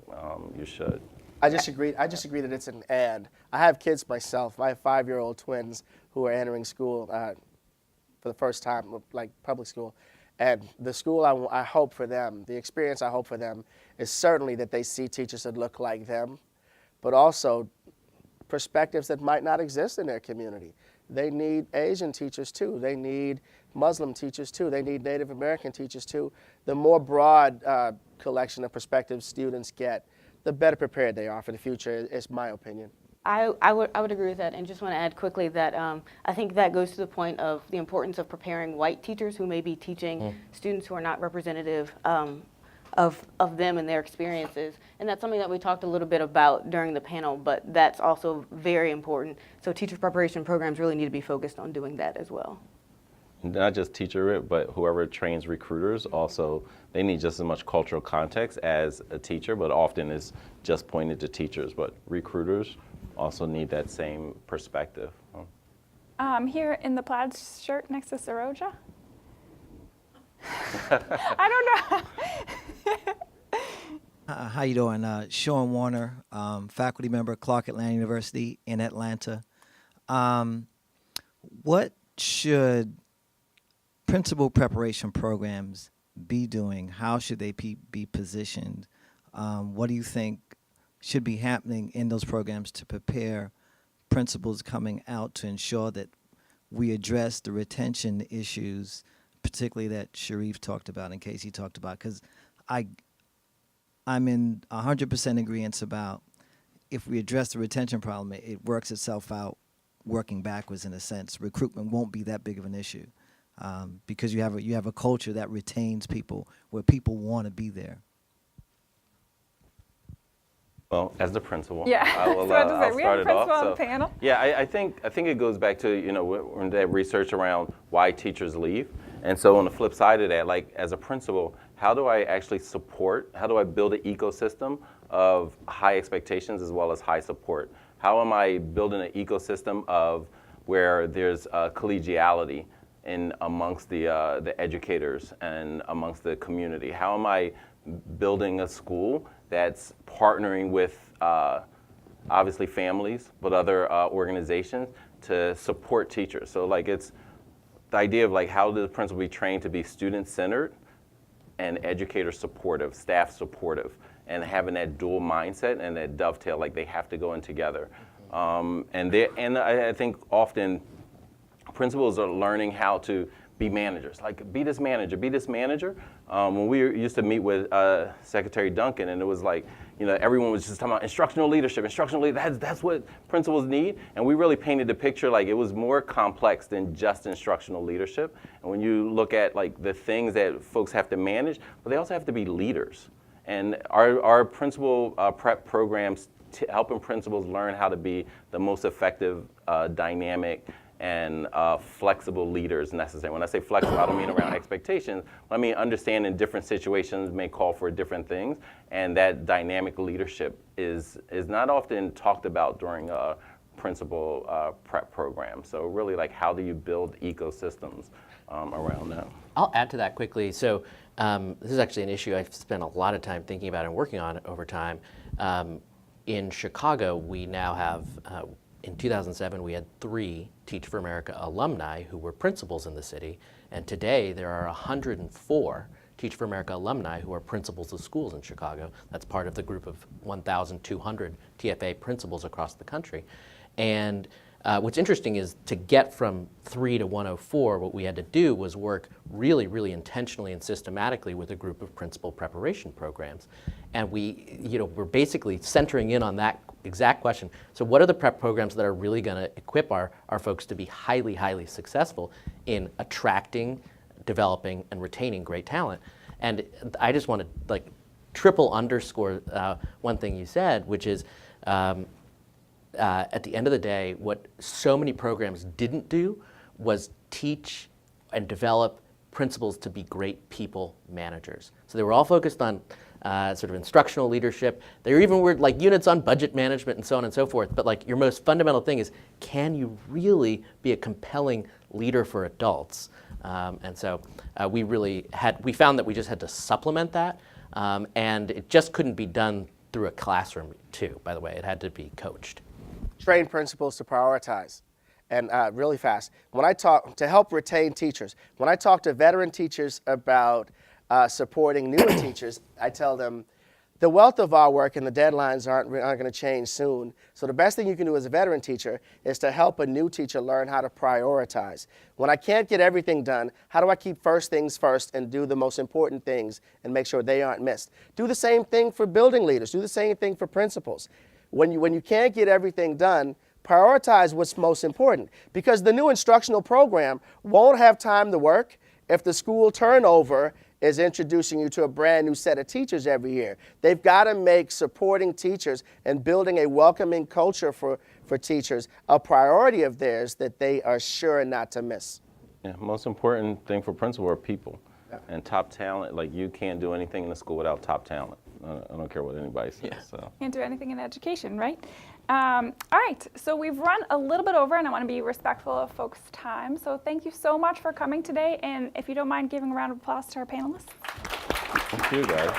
you should. I disagree that it's an and. I have kids myself. I have 5-year-old twins who are entering school for the first time, like public school. And the school I hope for them, the experience I hope for them is certainly that they see teachers that look like them, but also perspectives that might not exist in their community. They need Asian teachers too. They need Muslim teachers too. They need Native American teachers too. The more broad collection of perspectives students get, the better prepared they are for the future, is my opinion. I would agree with that, and just want to add quickly that I think that goes to the point of the importance of preparing white teachers who may be teaching students who are not representative of them and their experiences. And that's something that we talked a little bit about during the panel, but that's also very important. So teacher preparation programs really need to be focused on doing that as well. Not just teacher, but whoever trains recruiters also, they need just as much cultural context as a teacher, but often is just pointed to teachers. But recruiters also need that same perspective. Here in the plaid shirt next to Saroja. I don't know. How you doing? Sean Warner, faculty member, Clark Atlanta University in Atlanta. What should principal preparation programs be doing? How should they be positioned? What do you think should be happening in those programs to prepare principals coming out to ensure that we address the retention issues, particularly that Sharif talked about and Casey talked about? Because I'm in 100% agreement about if we address the retention problem, it works itself out working backwards in a sense. Recruitment won't be that big of an issue because you have a culture that retains people where people want to be there. Well, as the principal, Yeah, I'll we have a start it principal off. on the panel. Yeah, I think it goes back to when that research around why teachers leave, and so on the flip side of that, like as a principal, how do I actually support? How do I build an ecosystem of high expectations as well as high support? How am I building an ecosystem of where there's collegiality in amongst the educators and amongst the community? How am I building a school that's partnering with obviously families, but other organizations to support teachers? So like it's the idea of like how does the principal be trained to be student-centered and educator supportive, staff supportive, and having that dual mindset and that dovetail, like they have to go in together. And I think often principals are learning how to be managers, like be this manager, be this manager. When we used to meet with Secretary Duncan, and it was like, everyone was just talking about instructional leadership, that's what principals need. And we really painted the picture like it was more complex than just instructional leadership. And when you look at like the things that folks have to manage, but they also have to be leaders. And our principal prep programs helping principals learn how to be the most effective, dynamic, and flexible leaders necessary. When I say flexible, I don't mean around expectations. I mean understanding different situations may call for different things, and that dynamic leadership is not often talked about during a principal prep program. So really, like, how do you build ecosystems around that? I'll add to that quickly. So this is actually an issue I've spent a lot of time thinking about and working on over time. In Chicago, we now have, in 2007, we had 3 Teach for America alumni who were principals in the city. And today, there are 104 Teach for America alumni who are principals of schools in Chicago. That's part of the group of 1,200 TFA principals across the country. And what's interesting is to get from 3 to 104, what we had to do was work really, really intentionally and systematically with a group of principal preparation programs. And we're basically centering in on that exact question. So what are the prep programs that are really going to equip our folks to be highly, highly successful in attracting, developing, and retaining great talent? And I just want to triple underscore one thing you said, which is at the end of the day, what so many programs didn't do was teach and develop principals to be great people managers. So they were all focused on sort of instructional leadership. There even were units on budget management and so on and so forth. But your most fundamental thing is, can you really be a compelling leader for adults? And so we found that we just had to supplement that, and it just couldn't be done through a classroom too, by the way. It had to be coached. Train principals to prioritize. And really fast, when I talk to help retain teachers, when I talk to veteran teachers about supporting newer teachers, I tell them the wealth of our work and the deadlines aren't going to change soon. So the best thing you can do as a veteran teacher is to help a new teacher learn how to prioritize. When I can't get everything done, how do I keep first things first and do the most important things and make sure they aren't missed? Do the same thing for building leaders. Do the same thing for principals. When you can't get everything done, prioritize what's most important, because the new instructional program won't have time to work if the school turnover is introducing you to a brand new set of teachers every year. They've got to make supporting teachers and building a welcoming culture for teachers a priority of theirs that they are sure not to miss. Yeah, most important thing for principal are people. Yeah. And top talent. You can't do anything in the school without top talent. I don't care what anybody says. Yeah. So. Can't do anything in education, right? All right, so we've run a little bit over, and I want to be respectful of folks' time. So thank you so much for coming today, and if you don't mind giving a round of applause to our panelists. Thank you, guys.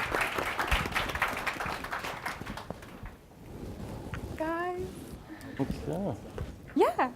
Guys. Yeah. Yeah.